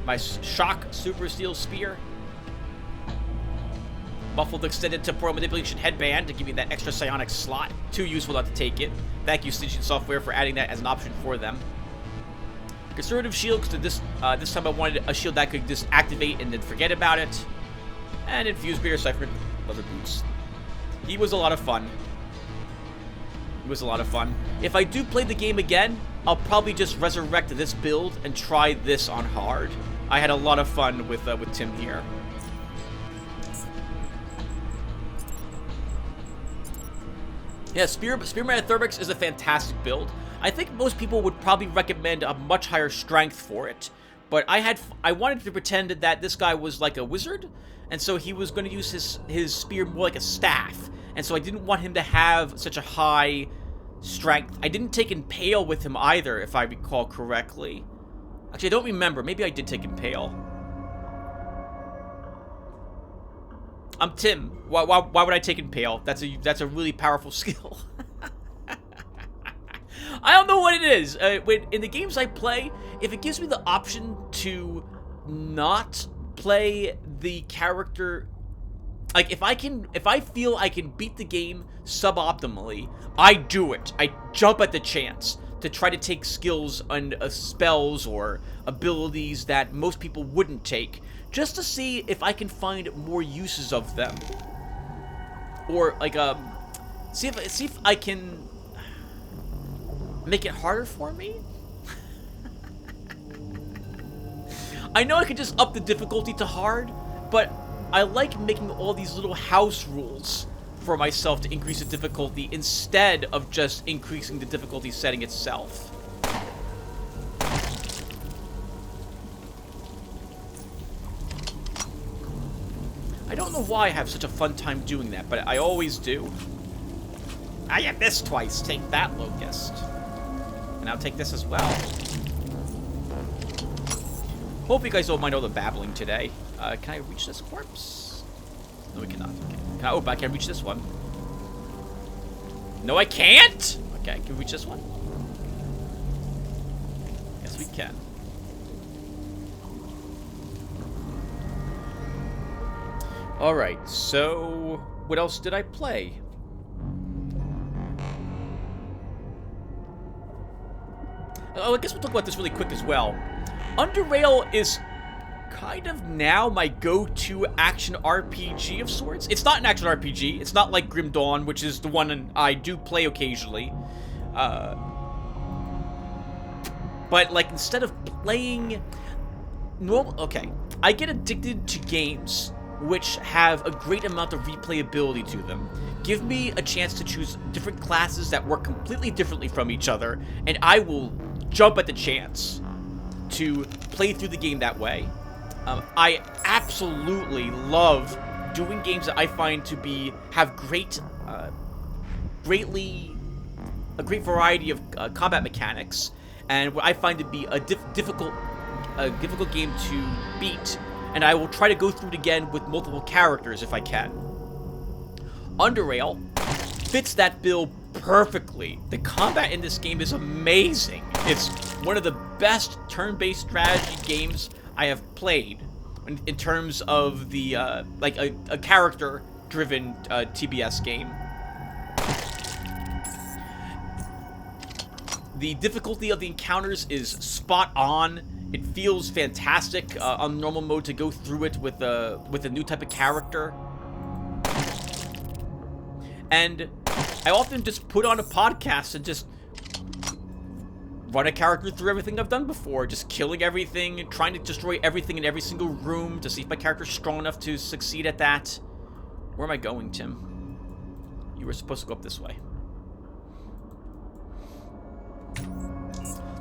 My Shock Super Steel Spear. Muffled Extended Temporal Manipulation Headband to give me that extra psionic slot. Too useful not to take it. Thank you, Stygian Software, for adding that as an option for them. Conservative Shield, because this time I wanted a shield that could just activate and then forget about it. And Infused Beer Cypher Leather Boots. He was a lot of fun. It was a lot of fun. If I do play the game again, I'll probably just resurrect this build and try this on hard. I had a lot of fun with Tim here. Yeah, Spearman Thermix is a fantastic build. I think most people would probably recommend a much higher strength for it. But I wanted to pretend that this guy was like a wizard, and so he was going to use his spear more like a staff. And so I didn't want him to have such a high strength. I didn't take Impale with him either, if I recall correctly. Actually, I don't remember. Maybe I did take Impale. I'm Tim. Why would I take Impale? That's a really powerful skill. I don't know what it is. In the games I play, if it gives me the option to not play the character, like if I feel I can beat the game suboptimally, I do it. I jump at the chance. to try to take skills and spells or abilities that most people wouldn't take, just to see if I can find more uses of them, or like see if I can make it harder for me. I know I could just up the difficulty to hard, but I like making all these little house rules for myself to increase the difficulty instead of just increasing the difficulty setting itself. I don't know why I have such a fun time doing that, but I always do. Ah, you missed twice. Take that, Locust. And I'll take this as well. Hope you guys don't mind all the babbling today. Can I reach this corpse? No, we cannot. Okay. Oh, but I can reach this one. No, I can't! Okay, can we reach this one? Yes, we can. Alright, so what else did I play? Oh, I guess we'll talk about this really quick as well. Underrail is kind of now my go-to action RPG of sorts. It's not an action RPG. It's not like Grim Dawn, which is the one I do play occasionally. But, like, instead of playing normal... Okay, I get addicted to games which have a great amount of replayability to them. Give me a chance to choose different classes that work completely differently from each other, and I will jump at the chance to play through the game that way. I absolutely love doing games that I find to have a great variety of combat mechanics, and what I find to be a difficult game to beat. And I will try to go through it again with multiple characters if I can. Underrail fits that bill perfectly. The combat in this game is amazing. It's one of the best turn-based strategy games I have played in terms of the like a character-driven TBS game. The difficulty of the encounters is spot on. It feels fantastic on normal mode to go through it with a new type of character. And I often just put on a podcast and just run a character through everything I've done before, just killing everything, trying to destroy everything in every single room to see if my character's strong enough to succeed at that. Where am I going, Tim? You were supposed to go up this way.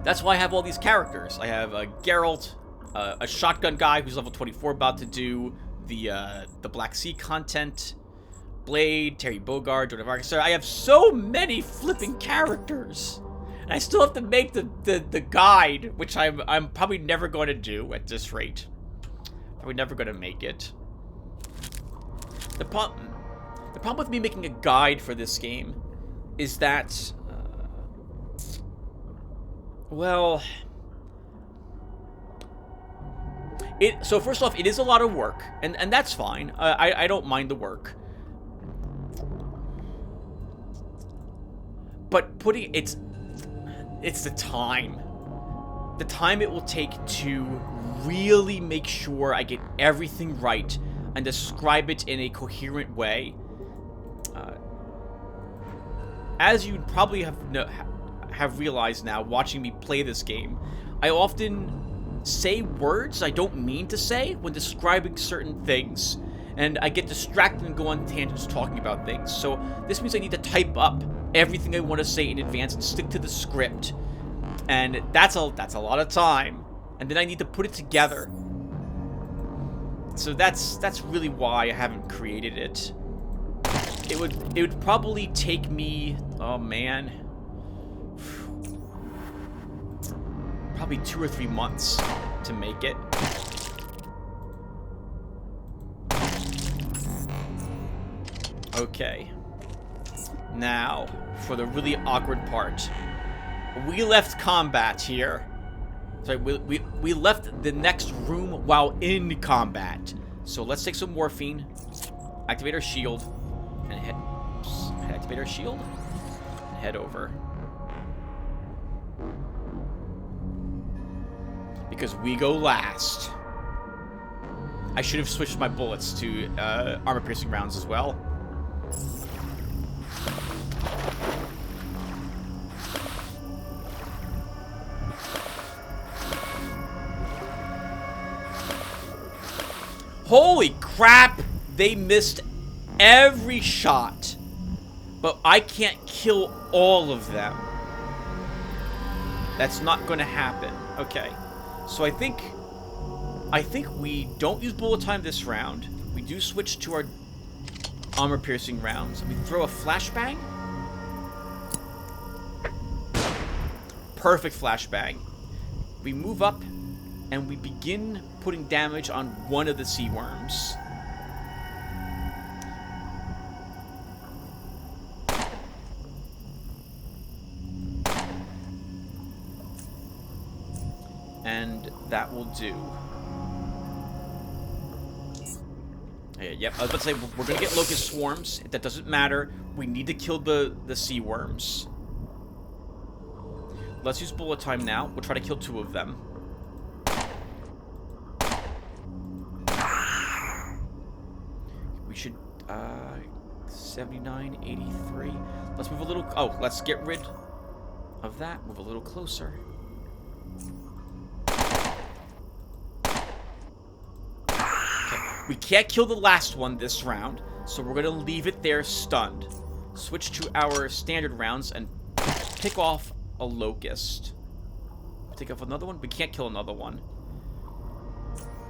That's why I have all these characters. I have Geralt, a shotgun guy who's level 24, about to do the Black Sea content, Blade, Terry Bogard, Joan of Arc. So I have so many flipping characters, and I still have to make the guide, which I'm probably never going to do at this rate. Probably never going to make it. The problem with me making a guide for this game is that. Well, so first off, it is a lot of work, and that's fine. I don't mind the work. But it's the time. The time it will take to really make sure I get everything right and describe it in a coherent way. As you probably have realized now, watching me play this game, I often say words I don't mean to say when describing certain things, and I get distracted and go on tangents talking about things. So this means I need to type up everything I want to say in advance and stick to the script, and that's a lot of time, and then I need to put it together. So that's really why I haven't created it. It would probably take me, oh man, probably 2 or 3 months to make it. Okay. Now, for the really awkward part. We left combat here. Sorry, we left the next room while in combat. So let's take some morphine, activate our shield, and activate our shield, and head over. Because we go last. I should have switched my bullets to armor-piercing rounds as well. Holy crap! They missed every shot. But I can't kill all of them. That's not going to happen. Okay. So I think we don't use bullet time this round. We do switch to our armor-piercing rounds. We throw a flashbang. Perfect flashbang. We move up, and we begin putting damage on one of the sea worms. And that will do. Yep, I was about to say, we're going to get Locust Swarms. That doesn't matter. We need to kill the sea worms. Let's use bullet time now. We'll try to kill 2 of them. We should, 79, 83. Let's move a little, oh, let's get rid of that. Move a little closer. We can't kill the last one this round, so we're going to leave it there stunned. Switch to our standard rounds and pick off a Locust. Take off another one? We can't kill another one.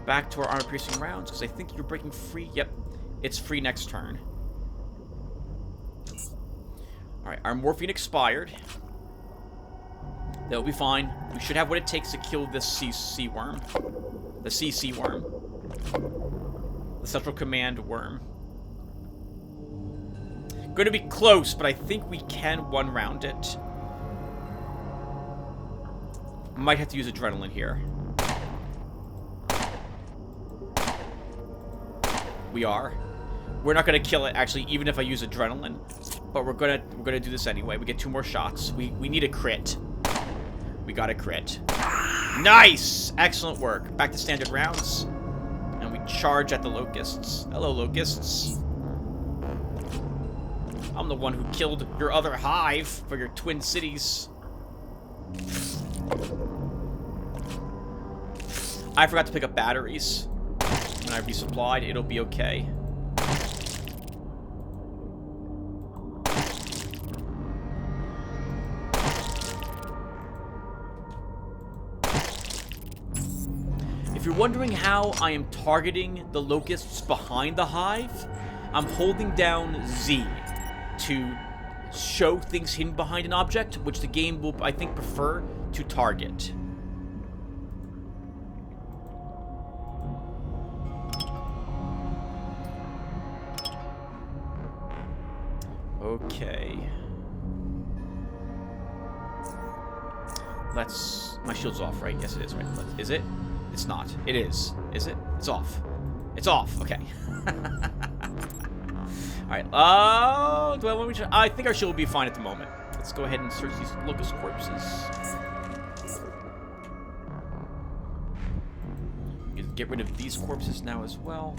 Back to our armor-piercing rounds, because I think you're breaking free. Yep, it's free next turn. Alright, our morphine expired. That'll be fine. We should have what it takes to kill this sea worm. The sea worm. The Central Command worm. Going to be close, but I think we can one-round it. Might have to use adrenaline here. We are. We're not going to kill it, actually, even if I use adrenaline. But we're gonna do this anyway. We get 2 more shots. We need a crit. We got a crit. Nice! Excellent work. Back to standard rounds. And we charge at the Locusts. Hello, Locusts. I'm the one who killed your other hive for your twin cities. I forgot to pick up batteries. When I resupplied, it'll be okay. If you're wondering how I am targeting the Locusts behind the hive, I'm holding down Z to show things hidden behind an object, which the game will, I think, prefer to target. Okay. Let's... My shield's off, right? Yes, it is, right? Is it? It's not. It is. Is it? It's off. It's off. Okay. Alright. Do I want me to... I think our shield will be fine at the moment. Let's go ahead and search these Locust corpses. Get rid of these corpses now as well.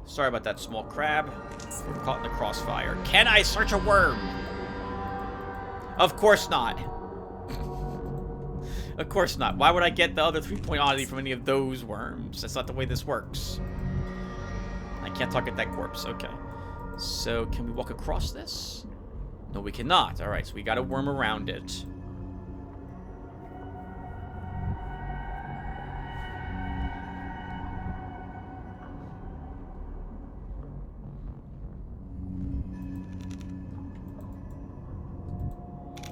Sorry about that, small crab. We're caught in the crossfire. Can I search a worm? Of course not. Of course not. Why would I get the other 3-point oddity from any of those worms? That's not the way this works. I can't target that corpse. Okay. So, can we walk across this? No, we cannot. Alright, so we gotta worm around it.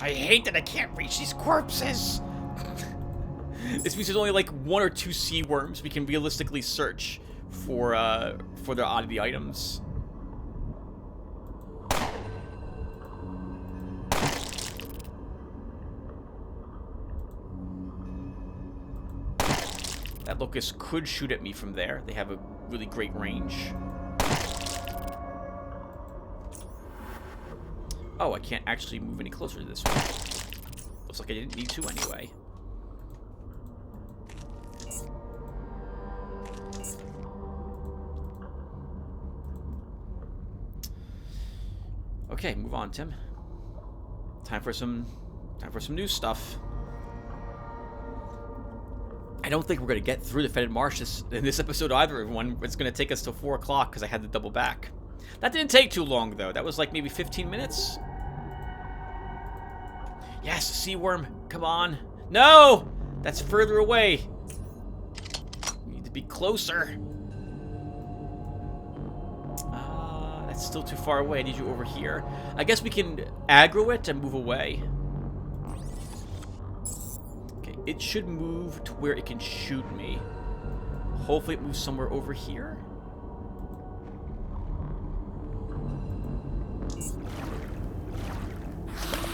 I hate that I can't reach these corpses! This means there's only like 1 or 2 sea worms we can realistically search for their oddity items. That Locust could shoot at me from there. They have a really great range. Oh, I can't actually move any closer to this one. Looks like I didn't need to anyway. Okay, move on, Tim. Time for some new stuff. I don't think we're going to get through the Fetid Marsh in this episode either, everyone. It's going to take us till 4 o'clock because I had to double back. That didn't take too long, though. That was like maybe 15 minutes. Yes, sea worm. Come on. No! That's further away. We need to be closer. That's still too far away. I need you over here. I guess we can aggro it and move away. Okay, it should move to where it can shoot me. Hopefully it moves somewhere over here.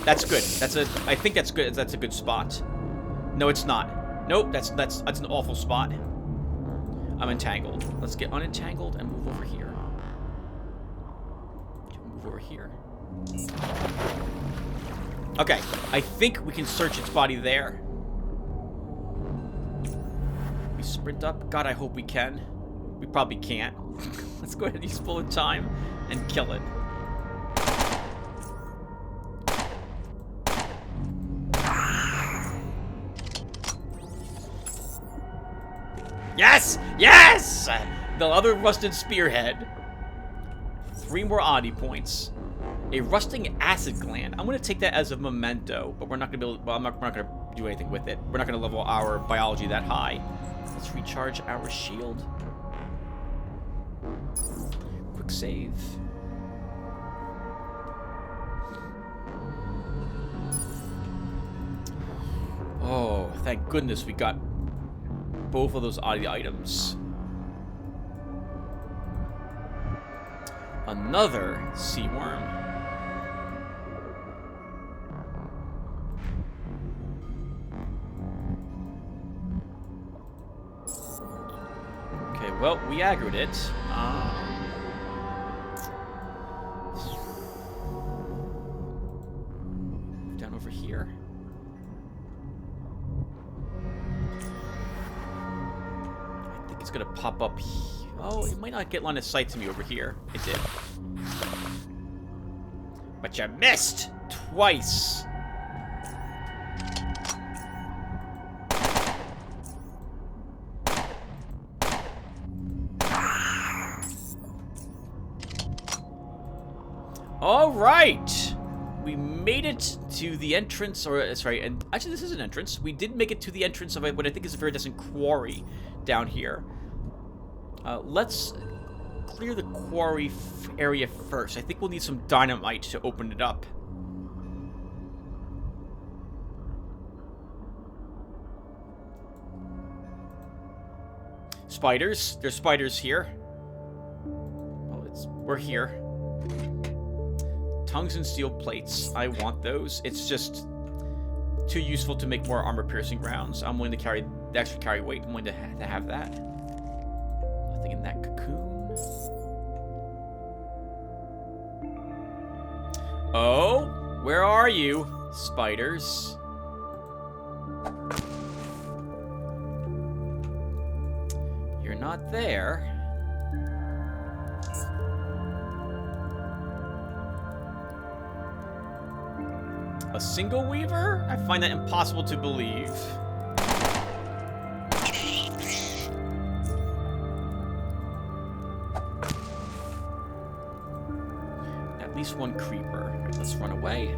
That's good. I think that's good. That's a good spot. No, it's not. Nope, that's an awful spot. I'm entangled. Let's get unentangled and move over here. Move over here. Okay, I think we can search its body there. We sprint up. God, I hope we can. We probably can't. Let's go ahead and use bullet time and kill it. Yes! Yes! The other rusted spearhead. 3 more oddity points. A rusting acid gland. I'm going to take that as a memento, but we're not going to be able, well, we're not going to do anything with it. We're not going to level our biology that high. Let's recharge our shield. Quick save. Oh, thank goodness we got both of those oddity items. Another sea worm. Okay, well, we aggroed it. Down over here. I think it's gonna pop up here. Oh, it might not get line of sight to me over here. It did. But you missed twice. All right. We made it to the entrance, or sorry, and actually this is an entrance. We did make it to the entrance of what I think is a very decent quarry down here. Let's clear the quarry area first. I think we'll need some dynamite to open it up. Spiders. There's spiders here. Oh, we're here. Tungsten steel plates. I want those. It's just too useful to make more armor-piercing rounds. I'm willing to carry the extra carry weight. I'm willing to have that. Nothing in that cocoon. Oh, where are you, spiders? You're not there. A single weaver? I find that impossible to believe. At least one creeper. Let's run away.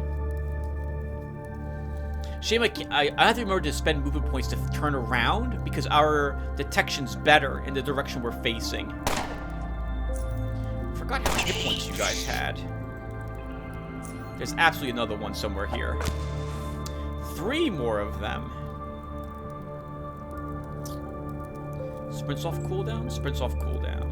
Shame I have to remember to spend movement points to turn around because our detection's better in the direction we're facing. Forgot how many hit points you guys had. There's absolutely another one somewhere here. 3 more of them. Sprints off cooldown, sprints off cooldown.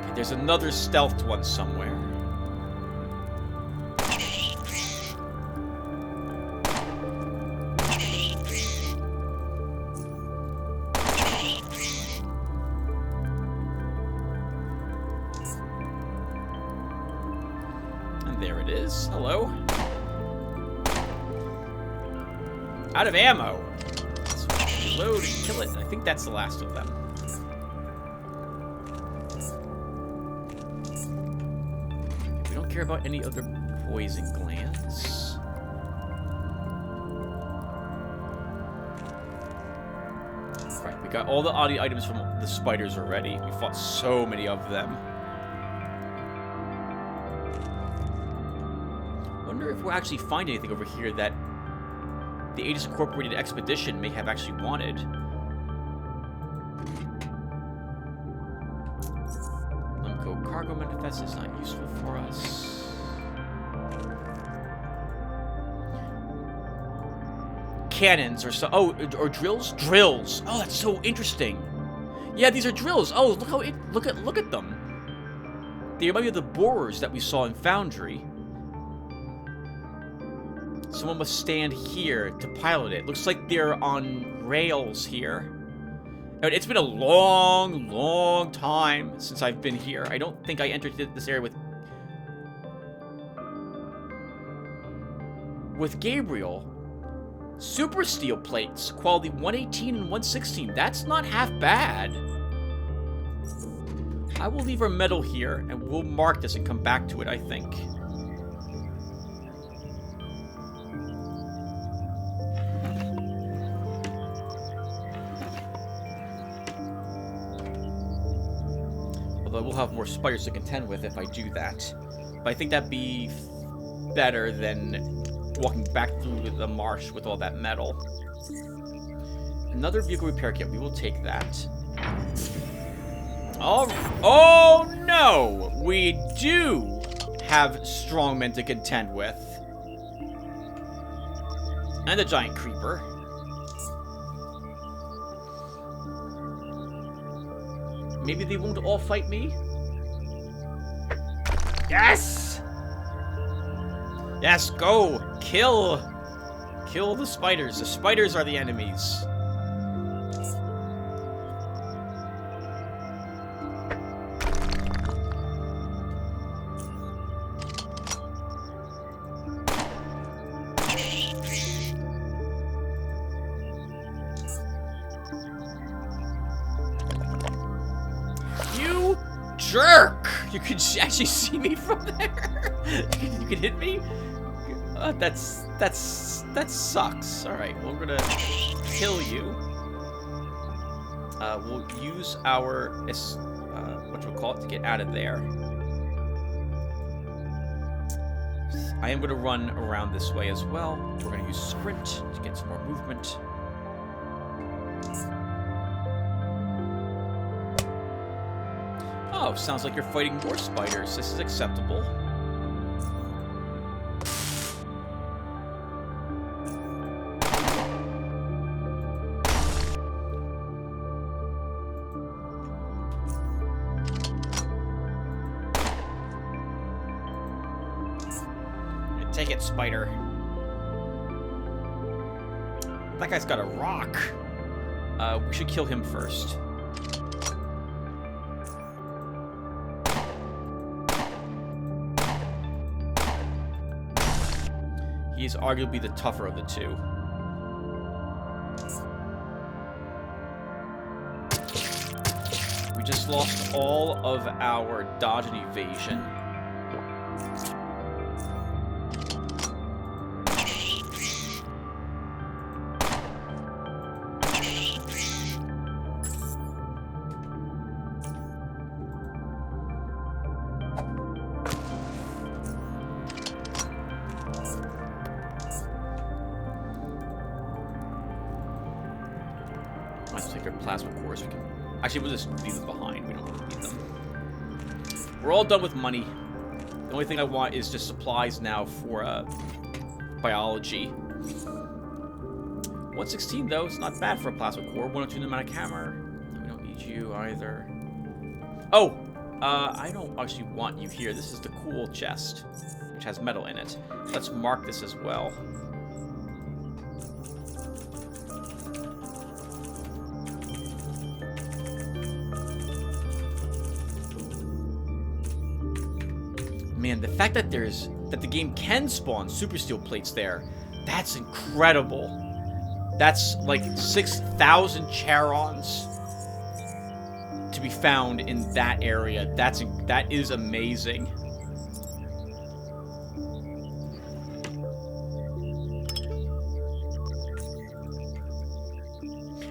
Okay, there's another stealthed one somewhere. is. Hello. Out of ammo. Let's reload and kill it. I think that's the last of them. We don't care about any other poison glands. Right, we got all the audio items from the spiders already. We fought so many of them. Wonder if we'll actually find anything over here that the Aegis Incorporated expedition may have actually wanted. Lemco cargo manifest is not useful for us. Cannons or so. Oh, or drills? Drills. Oh, that's so interesting. Yeah, these are drills. Oh, look how look at them. They remind me of the borers that we saw in Foundry. Someone must stand here to pilot it. Looks like they're on rails here. It's been a long, long time since I've been here. I don't think I entered this area with Gabriel. Super steel plates, quality 118 and 116. That's not half bad. I will leave our metal here, and we'll mark this and come back to it, I think. Although we'll have more spiders to contend with if I do that. But I think that'd be better than walking back through the marsh with all that metal. Another vehicle repair kit. We will take that. Oh no! We do have strongmen to contend with. And a giant creeper. Maybe they won't all fight me? Yes! Yes, go! Kill the spiders. The spiders are the enemies. You jerk! You could actually see me from there. You can hit me? That sucks. Alright, well, we're gonna kill you. We'll use our, whatchamacallit, to get out of there. I am gonna run around this way as well. We're gonna use sprint to get some more movement. Oh, sounds like you're fighting more spiders. This is acceptable. Take it, spider. That guy's got a rock. We should kill him first. He is arguably the tougher of the two. We just lost all of our dodge and evasion. Plasma cores. We can actually, we'll just leave them behind. We don't really need them. We're all done with money. The only thing I want is just supplies now for biology. 116 though, it's not bad for a plasma core. 102 pneumatic hammer. We don't need you either. Oh, I don't actually want you here. This is the cool chest, which has metal in it. Let's mark this as well. Man, the fact that there's that the game can spawn super steel plates there. That's incredible. That's like 6,000 Charons to be found in that area. That is amazing.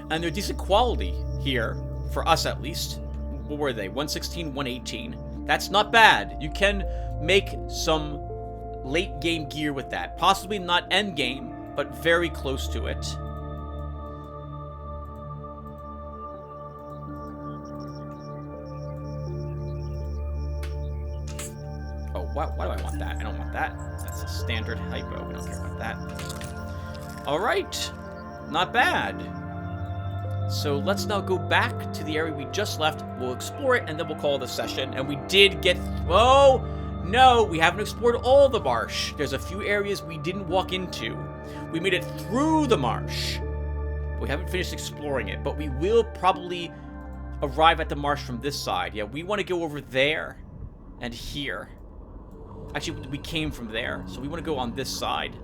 And they're decent quality here, for us at least. What were they? 116, 118. That's not bad. You can make some late game gear with that. Possibly not end game, but very close to it. Oh, why do I want that? I don't want that. That's a standard hypo. We don't care about that. Alright. Not bad. So let's now go back to the area we just left. We'll explore it, and then we'll call the session. And we did get... Oh, no, we haven't explored all the marsh. There's a few areas we didn't walk into. We made it through the marsh. We haven't finished exploring it, but we will probably arrive at the marsh from this side. Yeah, we want to go over there and here. Actually, we came from there, so we want to go on this side.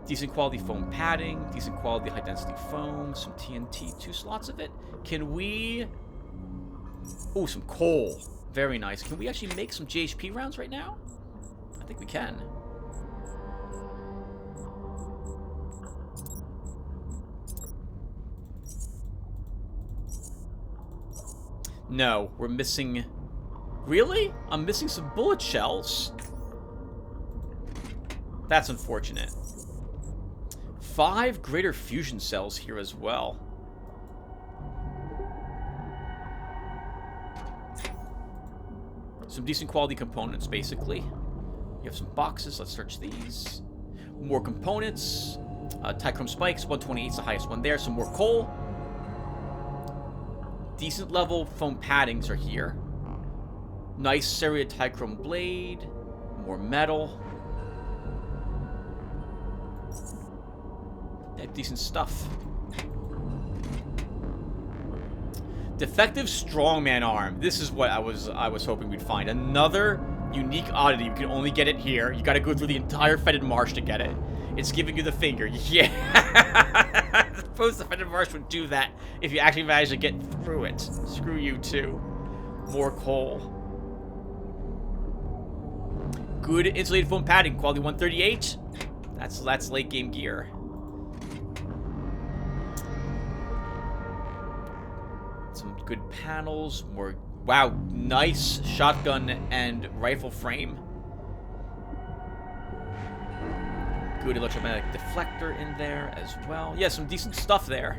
Decent quality foam padding, decent quality high density foam, some TNT, 2 slots of it. Can we... Oh, some coal. Very nice. Can we actually make some GHP rounds right now? I think we can. No, we're missing... Really? I'm missing some bullet shells? That's unfortunate. 5 greater fusion cells here as well. Some decent quality components, basically. You have some boxes. Let's search these. More components. Tichrome spikes. 128 is the highest one there. Some more coal. Decent level foam paddings are here. Nice serrated Tichrome blade. More metal. Decent stuff. Defective strongman arm. This is what I was hoping we'd find. Another unique oddity. You can only get it here. You got to go through the entire fetid marsh to get it. It's giving you the finger. Yeah. I suppose the fetid marsh would do that if you actually managed to get through it. Screw you too. More coal. Good insulated foam padding. Quality 138. That's late game gear. Some good panels, more... Wow, nice shotgun and rifle frame. Good electromagnetic deflector in there as well. Yeah, some decent stuff there.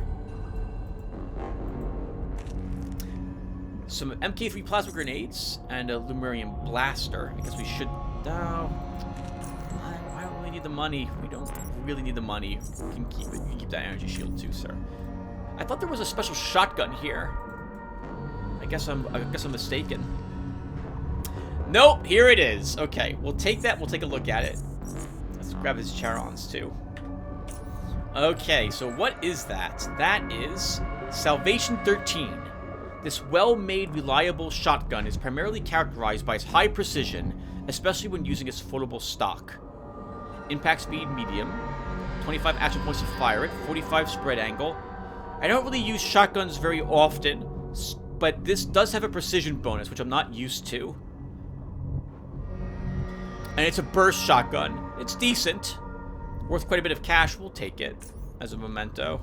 Some MK3 plasma grenades and a Lumerian blaster. I guess we should... I don't really need the money. We don't really need the money. We can keep it. You can keep that energy shield too, sir. I thought there was a special shotgun here. I guess I'm mistaken. Nope, here it is. Okay, we'll take that. We'll take a look at it. Let's grab his Charons too. Okay, so what is that? That is Salvation 13. This well-made, reliable shotgun is primarily characterized by its high precision, especially when using its floatable stock. Impact speed, medium. 25 action points to fire it. 45 spread angle. I don't really use shotguns very often, but this does have a precision bonus, which I'm not used to. And it's a burst shotgun. It's decent. Worth quite a bit of cash. We'll take it as a memento.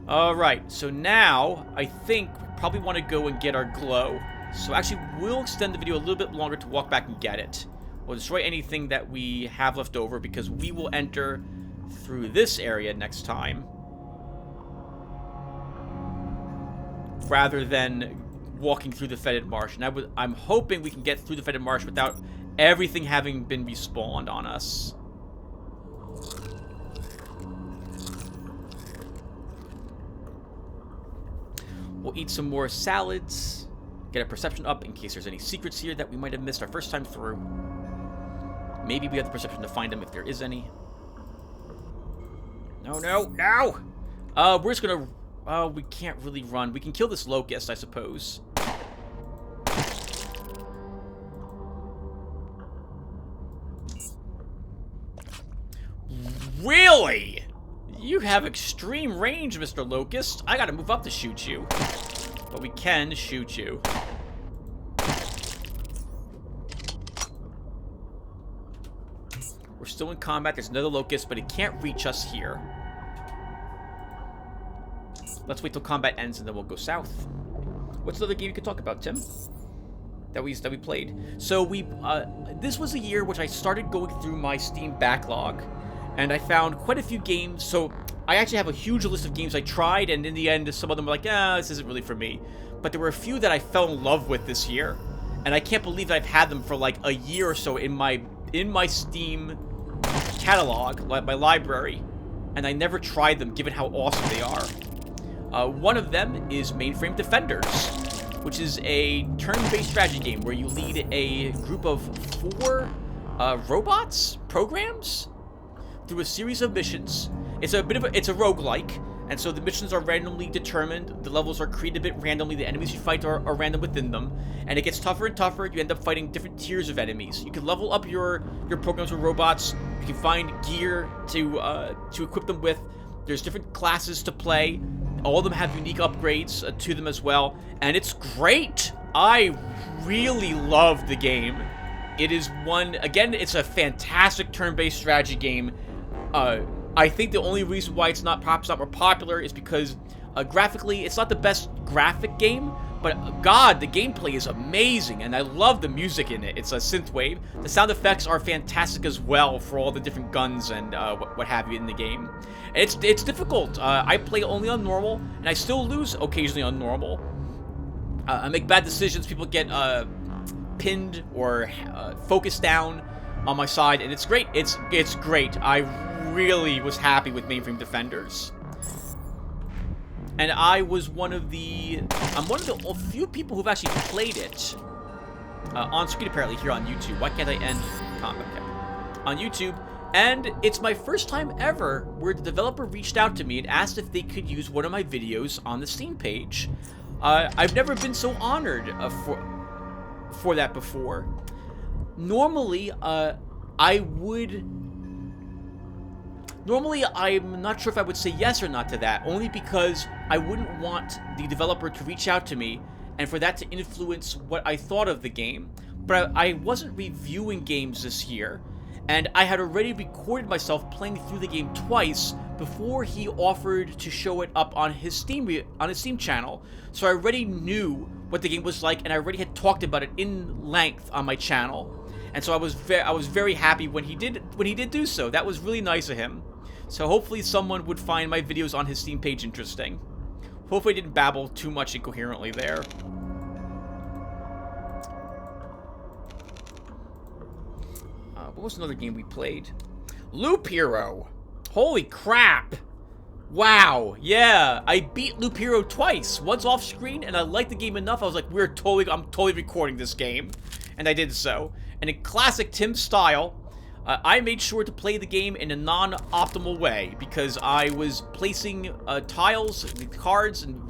Alright, so now I think we probably want to go and get our glow. So actually, we'll extend the video a little bit longer to walk back and get it. We'll destroy anything that we have left over because we will enter through this area next time, rather than walking through the fetid marsh. And I'm hoping we can get through the fetid marsh without everything having been respawned on us. We'll eat some more salads, get a perception up in case there's any secrets here that we might have missed our first time through. Maybe we have the perception to find them if there is any. No, no, no! We're just gonna... Oh, we can't really run. We can kill this Locust, I suppose. Really? You have extreme range, Mr. Locust. I gotta move up to shoot you. But we can shoot you. We're still in combat. There's another Locust, but it can't reach us here. Let's wait till combat ends and then we'll go south. What's the other game you could talk about, Tim? That we played. So this was a year which I started going through my Steam backlog, and I found quite a few games. So I actually have a huge list of games I tried, and in the end, some of them were like, this isn't really for me. But there were a few that I fell in love with this year, and I can't believe that I've had them for like a year or so in my Steam catalog, my library, and I never tried them, given how awesome they are. One of them is Mainframe Defenders, which is a turn-based strategy game where you lead a group of 4 programs through a series of missions. It's a roguelike, and so the missions are randomly determined, the levels are created a bit randomly, the enemies you fight are random within them, and it gets tougher and tougher. You end up fighting different tiers of enemies. You can level up your programs with robots, you can find gear to equip them with, there's different classes to play. All of them have unique upgrades to them as well, and it's great. I really love the game. It is again, it's a fantastic turn-based strategy game. I think the only reason why it's perhaps not more popular is because graphically, it's not the best graphic game, but God, the gameplay is amazing, and I love the music in it. It's a synthwave. The sound effects are fantastic as well for all the different guns and what have you in the game. It's difficult. I play only on normal, and I still lose occasionally on normal. I make bad decisions. People get pinned or focused down on my side, and it's great. It's great. I really was happy with Mainframe Defenders. And I'm one of the few people who've actually played it on screen, apparently, here on YouTube. Why can't I end comment? Okay. On YouTube. And it's my first time ever where the developer reached out to me and asked if they could use one of my videos on the Steam page. I've never been so honored for that before. Normally, Normally, I'm not sure if I would say yes or not to that, only because I wouldn't want the developer to reach out to me and for that to influence what I thought of the game. But I wasn't reviewing games this year, and I had already recorded myself playing through the game twice before he offered to show it up on his Steam channel. So I already knew what the game was like, and I already had talked about it in length on my channel. And so I was very happy when he did do so. That was really nice of him. So hopefully someone would find my videos on his Steam page interesting. Hopefully I didn't babble too much incoherently there. What was another game we played? Loop Hero. Holy crap. Wow. Yeah, I beat Loop Hero twice. Once off screen, and I liked the game enough. I was like, I'm totally recording this game. And I did so. And in classic Tim style, I made sure to play the game in a non-optimal way because I was placing tiles, cards, and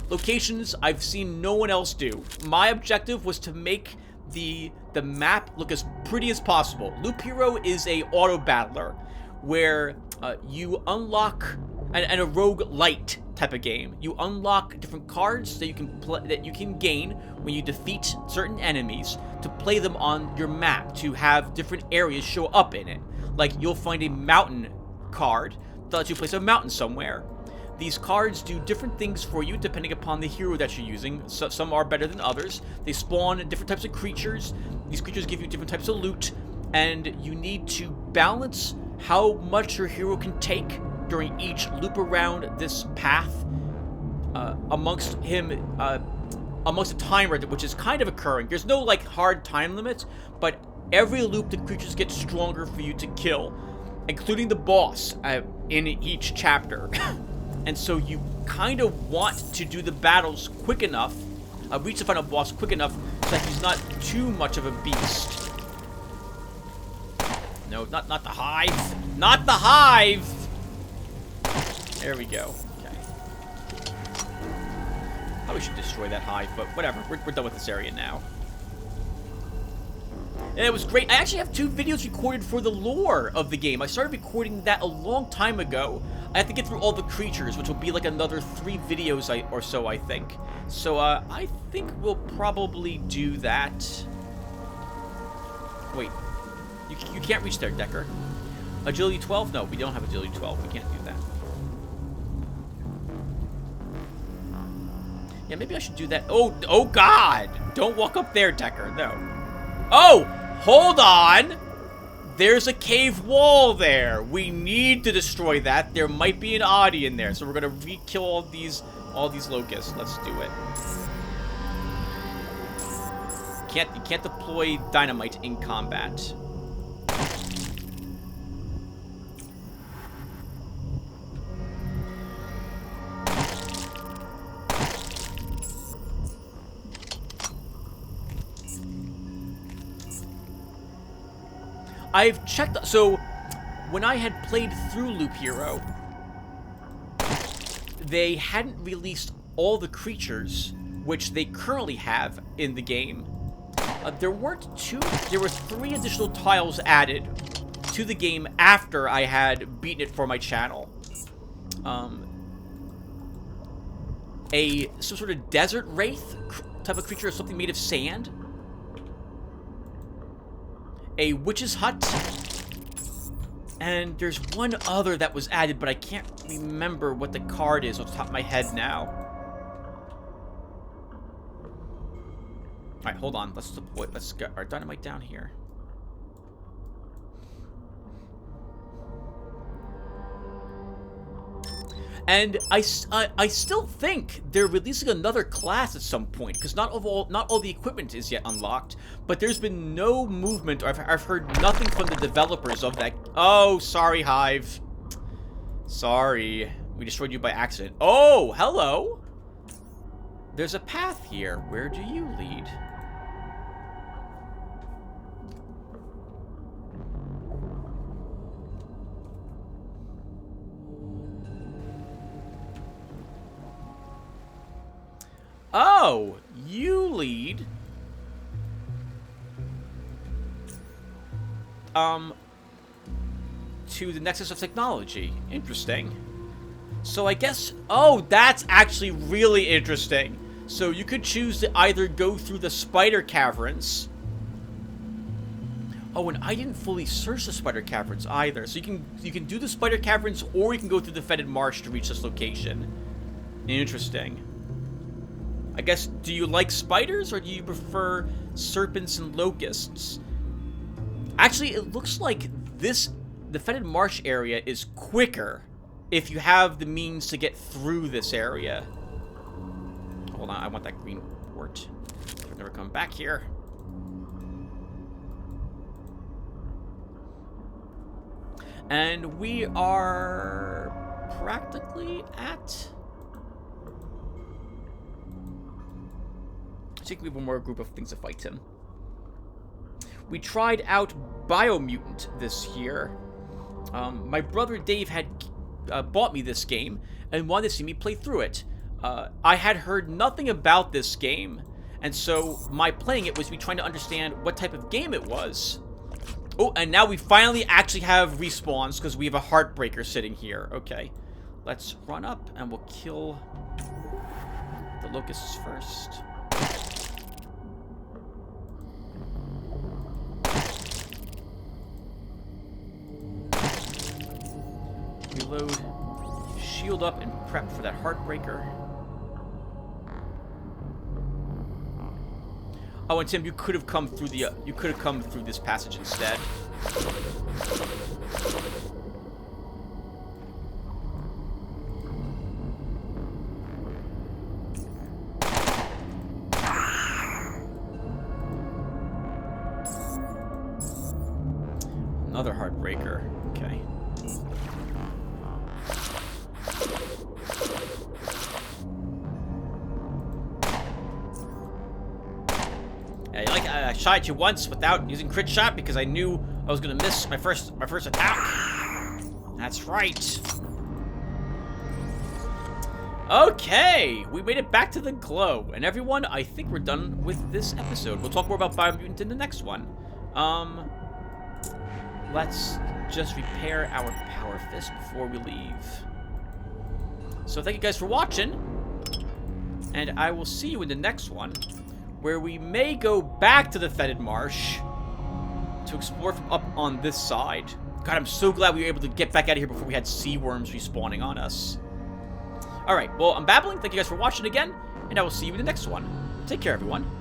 locations I've seen no one else do. My objective was to make the map look as pretty as possible. Loop Hero is a auto battler where you unlock and a roguelite type of game. You unlock different cards that you can gain when you defeat certain enemies to play them on your map, to have different areas show up in it. Like, you'll find a mountain card that lets you place a mountain somewhere. These cards do different things for you depending upon the hero that you're using. So, some are better than others. They spawn different types of creatures. These creatures give you different types of loot, and you need to balance how much your hero can take during each loop around this path amongst a timer which is kind of occurring. There's no like hard time limits, but every loop the creatures get stronger for you to kill, including the boss in each chapter. And so you kind of want to do the battles quick enough, reach the final boss quick enough so that he's not too much of a beast. No, not the hive. Not the hive! There we go. Okay. Probably should destroy that hive, but whatever. We're done with this area now. And it was great. I actually have 2 videos recorded for the lore of the game. I started recording that a long time ago. I have to get through all the creatures, which will be like another 3 videos or so, I think. So, I think we'll probably do that. Wait. You can't reach there, Decker. Agility 12? No, we don't have Agility 12. We can't do that. Yeah, maybe I should do that. Oh God! Don't walk up there, Decker. No. Oh! Hold on! There's a cave wall there. We need to destroy that. There might be an oddie in there, so we're gonna re-kill all these locusts. Let's do it. You can't deploy dynamite in combat. I've checked, so when I had played through Loop Hero, they hadn't released all the creatures, which they currently have in the game. There were 3 additional tiles added to the game after I had beaten it for my channel. Some sort of desert wraith type of creature, or something made of sand. A witch's hut, and there's one other that was added, but I can't remember what the card is off the top of my head now. Alright, hold on. Let's get our dynamite down here. And I still think they're releasing another class at some point, because not all the equipment is yet unlocked. But there's been no movement, or I've heard nothing from the developers of that. Oh, sorry, Hive. Sorry, we destroyed you by accident. Oh, hello. There's a path here. Where do you lead? Oh, you lead. To the Nexus of Technology. Interesting. So I guess, oh, that's actually really interesting. So you could choose to either go through the spider caverns. Oh, and I didn't fully search the spider caverns either. So you can do the spider caverns, or you can go through the Fetid Marsh to reach this location. Interesting. I guess, do you like spiders, or do you prefer serpents and locusts? Actually, it looks like the Fetid Marsh area is quicker if you have the means to get through this area. Hold on, I want that green port. I've never come back here. And we are practically at... I think we have one more group of things to fight him. We tried out Biomutant this year. My brother Dave had bought me this game and wanted to see me play through it. I had heard nothing about this game, and so my playing it was me trying to understand what type of game it was. Oh, and now we finally actually have respawns because we have a Heartbreaker sitting here. Okay, let's run up and we'll kill the locusts first. Reload, shield up, and prep for that Heartbreaker. Oh, and Tim, you could have come through this passage instead. Another Heartbreaker. Okay. I shot at you once without using crit shot because I knew I was gonna miss my first attack. That's right. Okay, we made it back to the glow. And everyone, I think we're done with this episode. We'll talk more about Biomutant in the next one. Let's just repair our Power Fist before we leave. So thank you guys for watching. And I will see you in the next one, where we may go back to the Fetid Marsh to explore from up on this side. God, I'm so glad we were able to get back out of here before we had sea worms respawning on us. Alright, well, I'm babbling. Thank you guys for watching again, and I will see you in the next one. Take care, everyone.